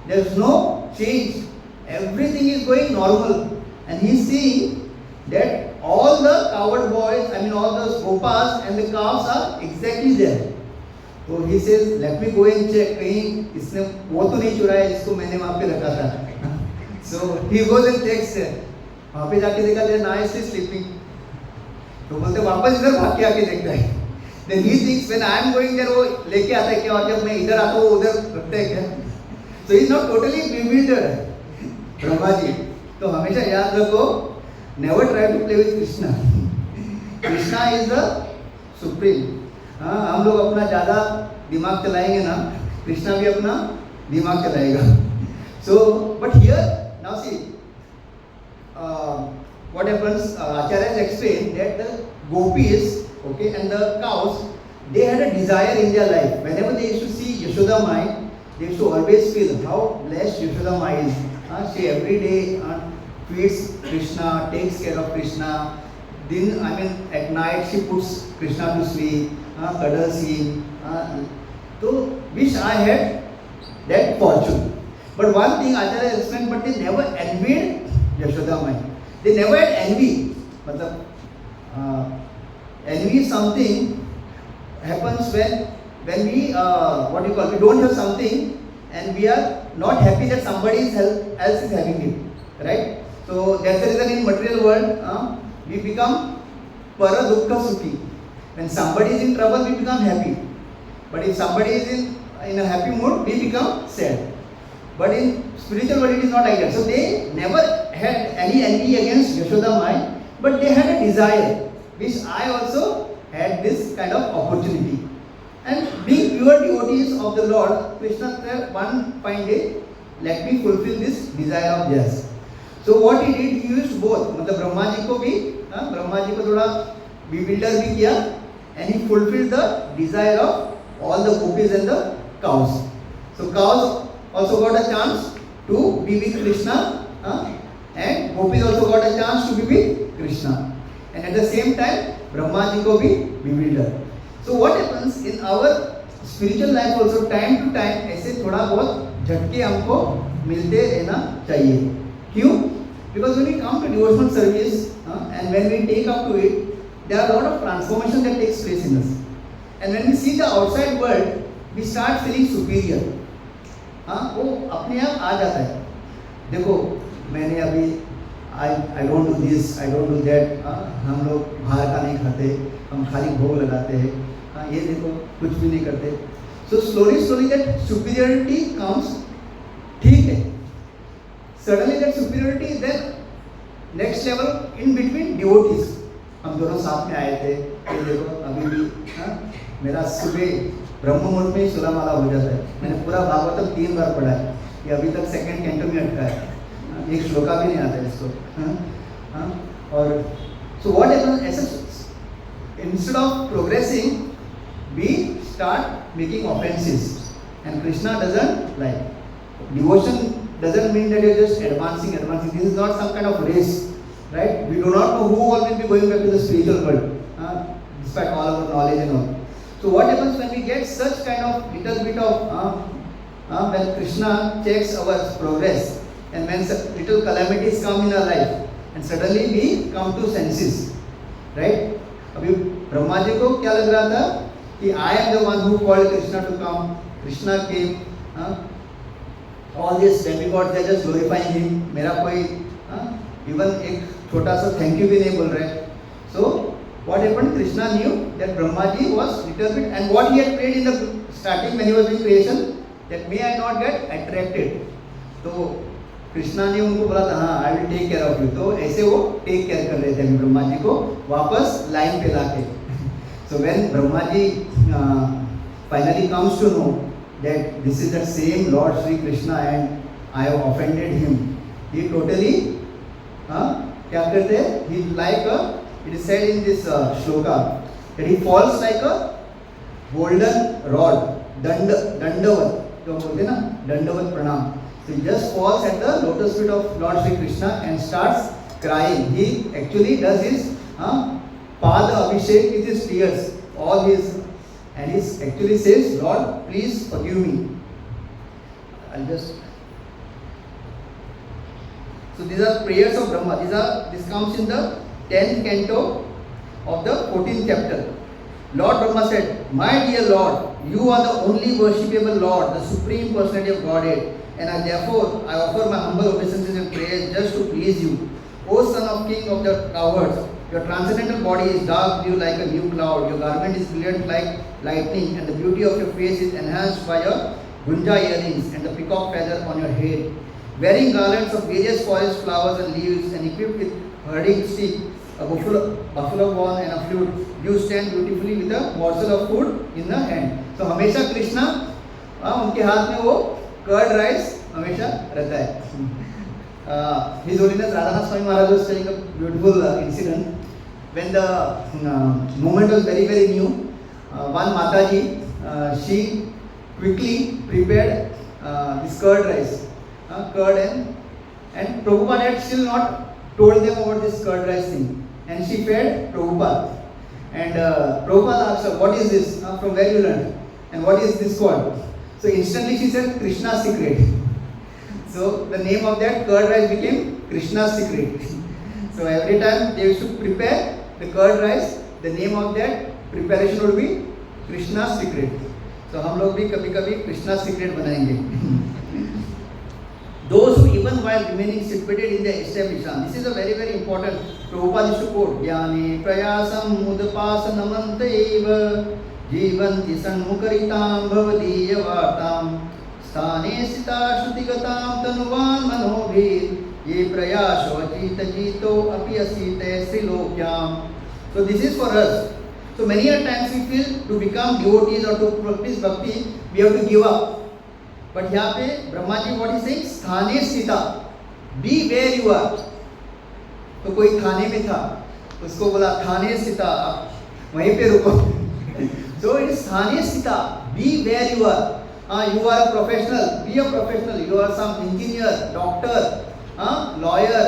There is no change. Everything is going normal, and he seeing that all the cowherd boys, all those gopas and the cows are exactly there. So he says, let me go and check. कहीं इसने वो तो नहीं चुराया जिसको मैंने वहाँ पे रखा था. So he goes and checks there. वहाँ पे जाके देखा, they are nicely sleeping. तो बोलते वापस इधर भाग के आके देखता है. Then he thinks when I am going there, वो लेके आता है क्या, और जब मैं इधर आता हूँ उधर रखता है क्या. So he is not totally bewildered. Brahma ji, तो हमेशा याद रखो, never try to play with Krishna. Krishna is the supreme. हम लोग अपना ज़्यादा दिमाग चलाएंगे ना, कृष्णा भी अपना दिमाग चलाएगा. So, but here, now see, what happens, Acharya has explained that the gopis, okay, and the cows, they had a desire in their life. Whenever they used to see Yashoda Mai, they used to always feel how blessed Yashoda Mai is. She every day feeds Krishna, takes care of Krishna. Then, at night she puts Krishna to sleep, cuddles him. So, wish I had that fortune. But one thing Acharya explained, but they never envied Yashoda Mai. They never had envy. Envy is something happens when we we don't have something and we are not happy that somebody else is having it, right? So that's the reason in material world we become para dukkha sukhi. When somebody is in trouble, we become happy. But if somebody is in a happy mood, we become sad. But in spiritual world, it is not like that. So they never had any envy against Yashoda Mai, but they had a desire, which I also had this kind of opportunity. And being pure devotees of the Lord, Krishna said one fine day, let me fulfill this desire of theirs. So what he did, he used both. मतलब ब्रह्मा जी को भी, ब्रह्मा जी को थोड़ा bewilder भी किया, and he fulfilled the desire of all the gopis and the cows. So cows also got a chance to be with Krishna, and gopis also got a chance to be with Krishna. And at the same time, Brahma ji ko bhi bewildered. So what happens in our spiritual life also, time to time ऐसे थोड़ा बहुत झटके हमको मिलते रहना चाहिए. क्यों? Because when we come to devotional service and when we take up to it, there are a lot of transformation that takes place in us. And when we see the outside world, we start feeling superior. वो अपने आप आ जाता है. देखो मैंने अभी I don't do this, I don't do that, हम लोग बाहर का नहीं खाते, हम खाली भोग लगाते हैं, ये देखो कुछ भी नहीं करते. So slowly that superiority comes. ठीक है, suddenly that superiority, then next level in between devotees. हम दोनों साथ में आए थे, ये देखो अभी भी मेरा सुबह ब्रह्म मुहूर्त में ही सुलामाला हो जाता है. मैंने पूरा भागवतम 3 बार पढ़ा है, ये अभी तक सेकंड कैंटो में अटका है, एक श्लोका भी नहीं आता है इसको. और सो व्हाट हैपेंस, ऐसे instead of progressing we start making offences, and Krishna doesn't like. Devotion doesn't mean that you're just advancing. This is not some kind of race, right? We do not know who all will be going back to the spiritual world, despite all our knowledge and all. So what happens when we get such kind of little bit of when Krishna checks our progress, and when little calamities come in our life, and suddenly we come to senses, right? अभी ब्रह्मा जी को क्या लग रहा था कि I am the one who called Krishna to come. Krishna came. All these demigods they are just glorifying him. मेरा कोई even एक छोटा सा thank you भी नहीं बोल रहे. So what happened? Krishna knew that Brahma ji was little bit, and what he had prayed in the starting when he was doing creation, that may I not get attracted. तो कृष्णा ने उनको बोला था हाँ I will take care of you. तो ऐसे वो take care कर रहे थे ब्रह्मा जी को वापस लाइन पे लाके. So when Brahma ji finally comes to know that this is the same Lord Sri Krishna and I have offended him, he totally क्या करते हैं, he like a, it is said in this shloka that he falls like a golden rod, dandavat, जो बोलते ना dandavat pranam. So he just falls at the lotus feet of Lord Sri Krishna and starts crying. He actually does his pada abhishek with his tears, all his. And he actually says, Lord, please forgive me. So these are prayers of Brahma. This comes in the 10th canto of the 14th chapter. Lord Brahma said, my dear Lord, you are the only worshipable Lord, the supreme personality of Godhead, and therefore I offer my humble obeisances and prayers just to please you. O son of king of the cowards, your transcendental body is dark blue like a new cloud. Your garment is brilliant like lightning, and the beauty of your face is enhanced by your gunja earrings and the peacock feather on your head. Wearing garlands of various forest flowers and leaves, and equipped with herding stick, a buffalo horn and a flute, you stand beautifully with a morsel of food in the hand. So हमेशा कृष्णा उनके हाथ में वो curd rice हमेशा रहता है. His Holiness Radhanath Swami Maharaj was telling a beautiful incident. When the movement was very new, one Mataji, she quickly prepared this curd rice, curd, and Prabhupada had still not told them about this curd rice thing, and she fed Prabhupada, and Prabhupada asked her, what is this, from where you learned, and what is this called? So instantly she said, Krishna's secret. So the name of that curd rice became Krishna's secret. So every time they used to prepare the curd rice, the name of that preparation would be Krishna's secret. So हम लोग भी कभी-कभी Krishna's secret बनाएंगे. Those who even while remaining situated in the establishment, this is a very important. Prabhupada used to quote, Jnani prayasam mudapasanamantaiva jivanti sanmukaritam bhavadiya vartam स्थाने स्थिता श्रुतिगतां तनुवान् मनोभिर ये प्रयासो अजीत जीतो अपि असीते श्रीलोक्याम. So this is for us. So many a times we feel to become devotees or to practice bhakti, we have to give up. But यहाँ पे Brahma ji what is saying? स्थाने स्थिता, be where you are. तो कोई थाने में था, उसको बोला थाने स्थिता, आप वहीं पे रुको. So it is स्थाने स्थिता, be where you are. You are a professional, be a professional. You are some engineer, doctor, lawyer,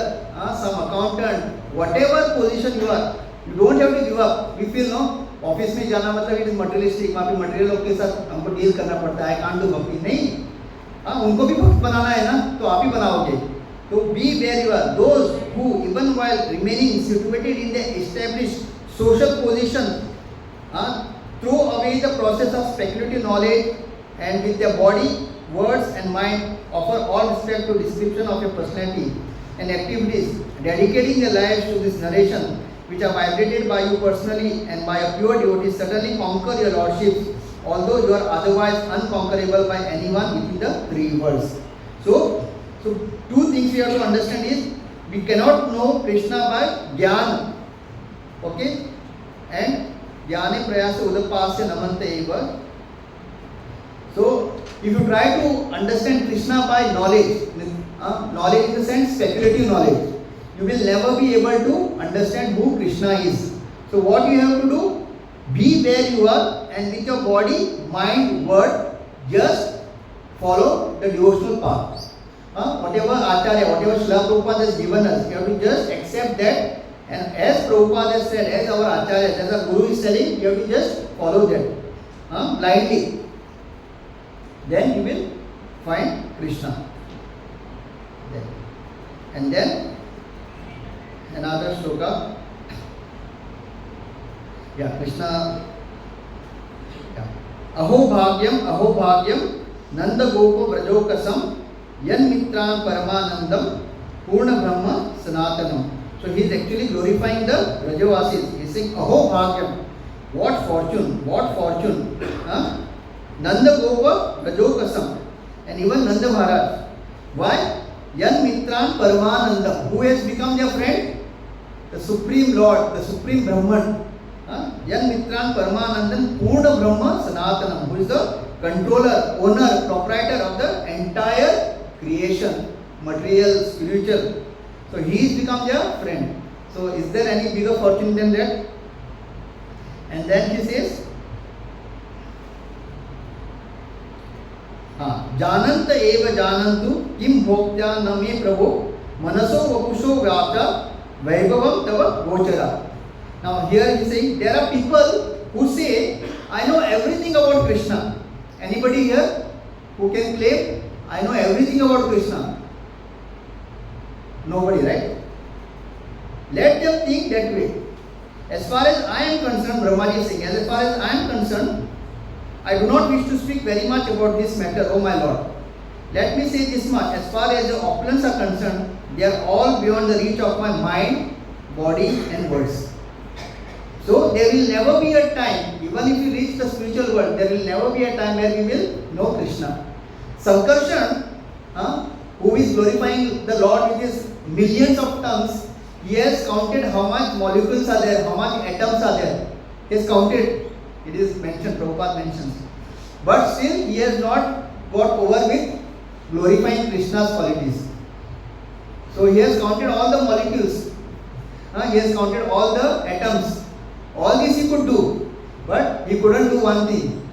some accountant, whatever position you are, you don't have to give up. We feel no, office में जाना मतलब it is materialistic, वहाँ पे material लोग के साथ हमको deal करना पड़ता है, I can't do भक्ति. नहीं, उनको भी भक्त बनाना है ना, तो आप ही बनाओगे. So be where you are. Those who, even while remaining situated in the established social position, throw away the process of speculative knowledge and with their body, words and mind offer all respect to description of your personality and activities, dedicating their lives to this narration, which are vibrated by you personally and by a pure devotee, certainly conquer your lordships, although you are otherwise unconquerable by anyone within the three worlds. So two things we have to understand is, we cannot know Krishna by Jnana, okay, and Jnane prayasa udapasya namante eva. So if you try to understand Krishna by knowledge, knowledge in the sense speculative knowledge, you will never be able to understand who Krishna is. So what you have to do, be where you are and with your body, mind, word, just follow the devotional path. Whatever Acharya, whatever Srila Prabhupada has given us, you have to just accept that, and as Prabhupada has said, as our Acharya, as our Guru is telling, you have to just follow that blindly. Then you will find Krishna. And then another shloka. Yeah, Krishna. Yeah. Aho bhagyam, Nanda Gopa Vrajokasam, Yan Mitran Paramanandam, Purna Brahma Sanatanam. So he is actually glorifying the Vrajavasis. He is saying, Aho bhagyam, what fortune, what fortune. Nanda Gopa Vrajokasam, and even Nanda Maharaj. Why? Yan Mitran Paramanandam. Who has become their friend? The Supreme Lord, the Supreme Brahman. Yan Mitran Paramanandam Purna Brahma Sanatanam, who is the controller, owner, proprietor of the entire creation, material, spiritual. So he has become their friend. So is there any bigger fortune than that? And then he says, जानंत एव जानन्तु किम भोक्त्या न मे प्रभो मनसो वपुषो व्याप्ता वैभवम तव गोचरा. Now here he is saying there are people who say, I know everything about Krishna. Anybody here who can claim, I know everything about Krishna? Nobody, right? Let them think that way. As far as I am concerned, Brahmaji is saying, as far as I am concerned, I do not wish to speak very much about this matter, O my Lord. Let me say this much, as far as the opulence are concerned, they are all beyond the reach of my mind, body and words. So there will never be a time, even if we reach the spiritual world, there will never be a time where we will know Krishna. Sankarshan, who is glorifying the Lord with his millions of tongues, he has counted how much molecules are there, how much atoms are there. He has counted. It is mentioned, Prabhupada mentions. But still, he has not got over with glorifying Krishna's qualities. So he has counted all the molecules. He has counted all the atoms. All this he could do. But he couldn't do one thing.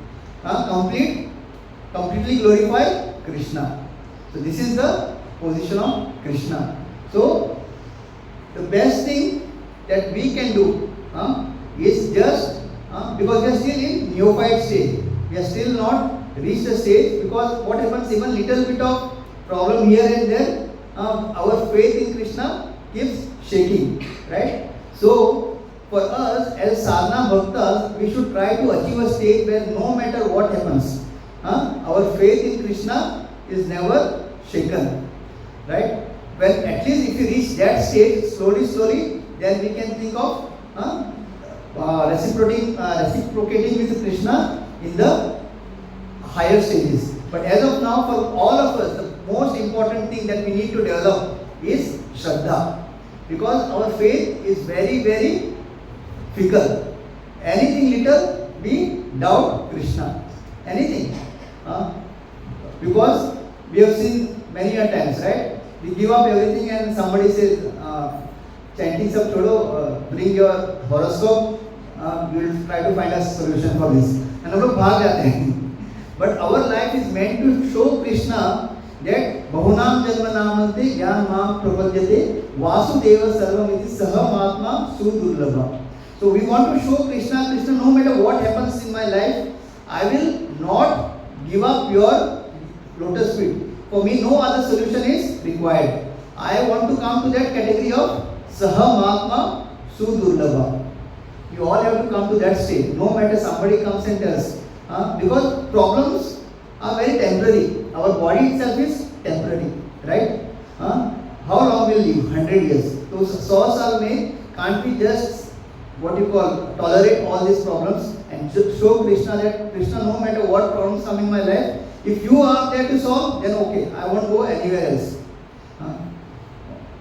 Completely glorify Krishna. So this is the position of Krishna. So the best thing that we can do is just because we are still in neophyte stage. We are still not reached the stage, because what happens, even little bit of problem here and there, our faith in Krishna keeps shaking, right? So for us as sadhana bhaktas, we should try to achieve a stage where no matter what happens, our faith in Krishna is never shaken, right? Well, at least if we reach that stage slowly, then we can think of reciprocating with Krishna in the higher stages. But as of now, for all of us, the most important thing that we need to develop is Shraddha. Because our faith is very, very fickle. Anything little, we doubt Krishna. Anything. Because we have seen many a times, right? We give up everything and somebody says, chanting sab chodo, bring your horoscope, we will try to find a solution for this. And हम लोग भाग जाते हैं. But our life is meant to show Krishna that bahunam janma namante jnana mam prapadyate vasudeva sarvamiti sahamatma sudurlabha. So we want to show Krishna, no matter what happens in my life, I will not give up your lotus feet. For me, no other solution is required. I want to come to that category of Sahamatma Sudurlabha. You all have to come to that state. No matter somebody comes and tells. Because problems are very temporary. Our body itself is temporary. Right? How long will live? 100 years. So 100 साल में can't we just tolerate all these problems and show Krishna that Krishna, no matter what problems come in my life, if you are there to solve, then okay, I won't go anywhere else.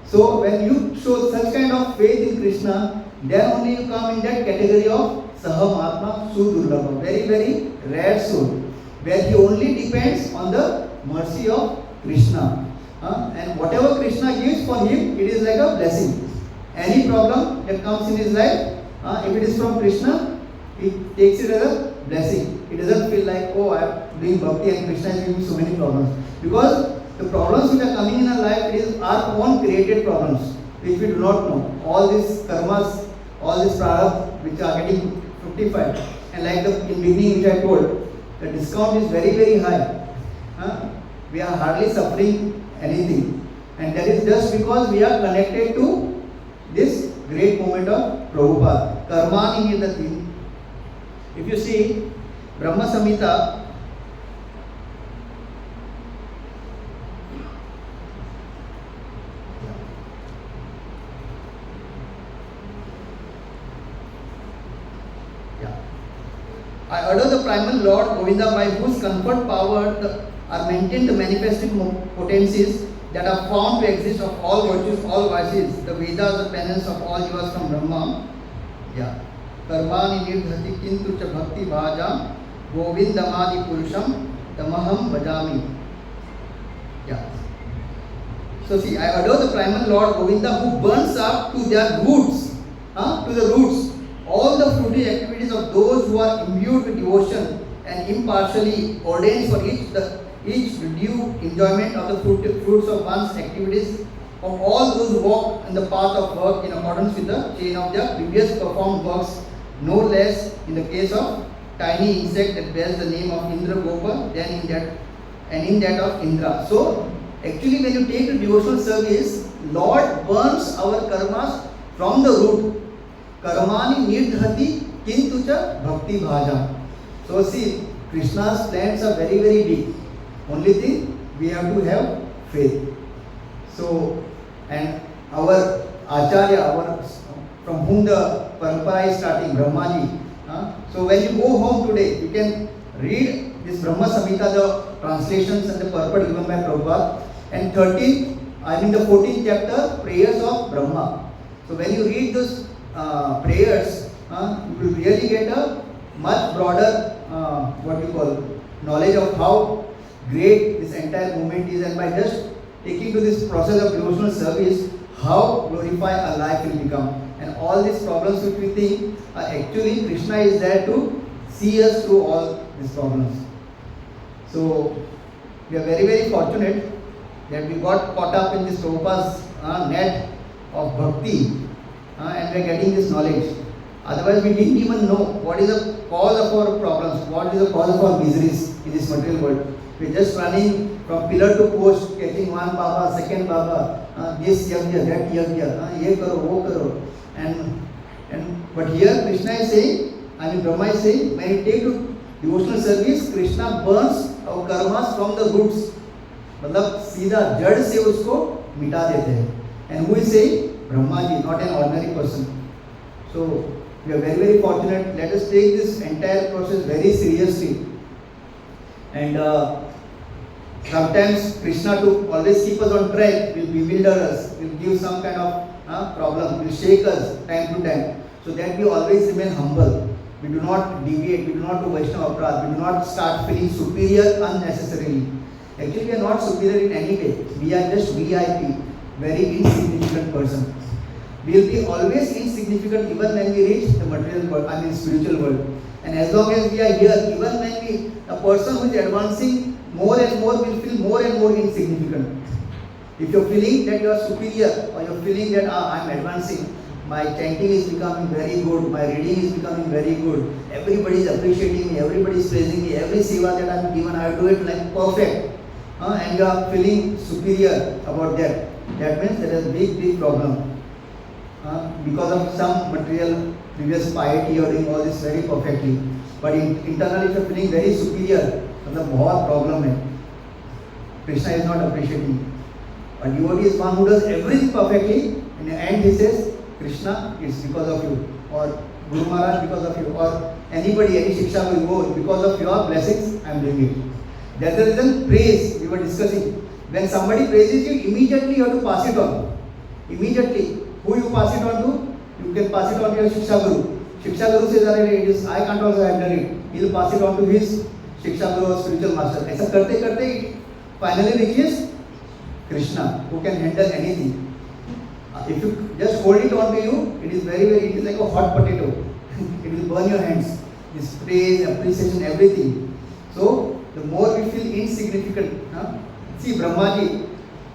So when you show such kind of faith in Krishna, then only you come in that category of Sahamatma Sudurlabha, very very rare soul, where he only depends on the mercy of Krishna. And whatever Krishna gives for him, it is like a blessing. Any problem that comes in his life, if it is from Krishna, he takes it as a blessing. He doesn't feel like, oh, I am doing bhakti and Krishna is giving me so many problems. Because the problems which are coming in our life, it is our own created problems, which we do not know. All these karmas, all these prarabdha, which are getting 55. And like in beginning which I told, the discount is very very high. We are hardly suffering anything. And that is just because we are connected to this great moment of Prabhupada. Karmani nidati. If you see Brahma Samhita, I adore the primal Lord Govinda by whose comfort power are maintained the manifested potencies that are found to exist of all virtues, all vices, the Vedas, the penance of all jivas from Brahma. Karmani nirdhati kintu cha bhakti bhajam govindamadi purusham tamaham bhajami. So see, I adore the primal Lord Govinda who burns up to their roots, to the roots, all the fruity activities of those who are imbued with devotion and impartially ordains for each due enjoyment of the fruits of one's activities, of all those who walk in the path of work in accordance with the chain of their previous performed works, no less in the case of tiny insect that bears the name of Indra Gopa than in that of Indra. So actually when you take the devotional service, Lord burns our karmas from the root. Karmani nirdhati kintu cha bhakti bhajam. So see, Krishna's plans are very very big. Only thing, we have to have faith. So, and our Acharya, from whom the parampara is starting, Brahmaji. So when you go home today, you can read this Brahma Samhita, the translations and the purport given by Prabhupada. And the 14th chapter, prayers of Brahma. So when you read those prayers, you will really get a much broader, knowledge of how great this entire movement is, and by just taking to this process of devotional service, how glorified our life will become. And all these problems which we think are actually Krishna is there to see us through all these problems. So we are very very fortunate that we got caught up in this Prabhupada's net of bhakti, and we are getting this knowledge. Otherwise we didn't even know what is the cause of our problems, what is the cause of our miseries in this material world. We're just running from pillar to post, getting one Baba, second Baba, this yagya, that yagya, ye karo, wo karo. But here Krishna is saying, Brahma is saying, when you take to devotional service, Krishna burns our karmas from the roots. मतलब सीधा जड़ से उसको मिटा देते हैं. And who is saying? Brahma ji, not an ordinary person. So we are very very fortunate. Let us take this entire process very seriously. And sometimes Krishna, to always keep us on track, will bewilder us, will give some kind of problem, will shake us time to time, so that we always remain humble. We do not deviate, we do not do Vaishnava Aparadh, we do not start feeling superior unnecessarily. Actually, we are not superior in any way. We are just VIP, very insignificant person. We will be always insignificant even when we reach the material world, spiritual world. And as long as we are here, even when a person who is advancing more and more will feel more and more insignificant. If you are feeling that you are superior, or you are feeling that I am advancing, my chanting is becoming very good, my reading is becoming very good, everybody is appreciating me, everybody is praising me, every seva that I am given, I do it like perfect, and you are feeling superior about that. that means there is a big problem. Because of some material previous piety you are doing all this very perfectly, but internally if you are feeling very superior, मतलब बहुत problem है. Krishna is not appreciating. But devotee is one who does everything perfectly. In the end he says, Krishna, it's because of you, or Guru Maharaj because of you, or anybody, any Shiksha will go, because of your blessings I am doing it. That's the reason praise we were discussing. When somebody praises you, immediately you have to pass it on. Immediately. Who you pass it on to? You can pass it on to your Shiksha Guru. Shiksha Guru says, I can't also handle it. He will pass it on to his Shiksha Guru or spiritual master. ऐसा करते करते finally reaches Krishna, who can handle anything. If you just hold it on to you, it is it is like a hot potato. It will burn your hands. This praise, appreciation, everything. So the more we feel insignificant. See Brahmaji,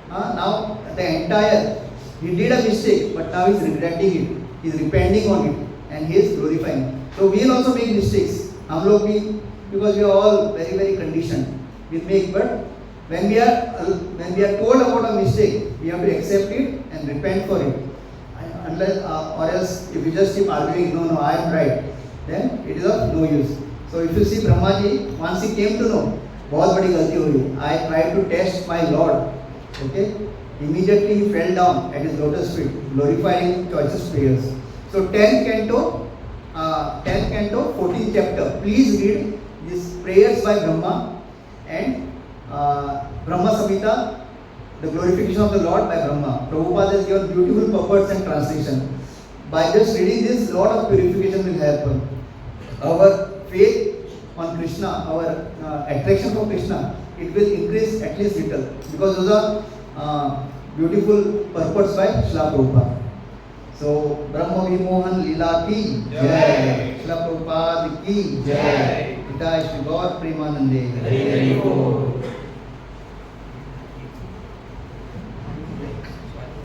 now the entire, he did a mistake, but now he is regretting it. He is repenting on it, and he is glorifying. So we will also make mistakes. हम लोग भी, because we are all very conditioned. We make, but when we are told about a mistake, we have to accept it and repent for it. Unless or else, if you just keep arguing, no, I am right, then it is of no use. So if you see Brahmaji, once he came to know, बहुत बड़ी गलती हो रही. I tried to test my Lord. Okay. Immediately he fell down at his lotus feet, glorifying choicest prayers. So 10th canto, 14th chapter. Please read these prayers by Brahma and Brahma Samhita, the glorification of the Lord by Brahma. Prabhupada has given beautiful purports and translation. By just reading this, lot of purification will happen. Our faith on Krishna, our attraction for Krishna, it will increase at least little, because those are beautiful purports by Srila Prabhupada. So Brahma Vimohan Leela ki Jai, Srila Prabhupada ki Jai, Pitai Shri Gaur Premanande.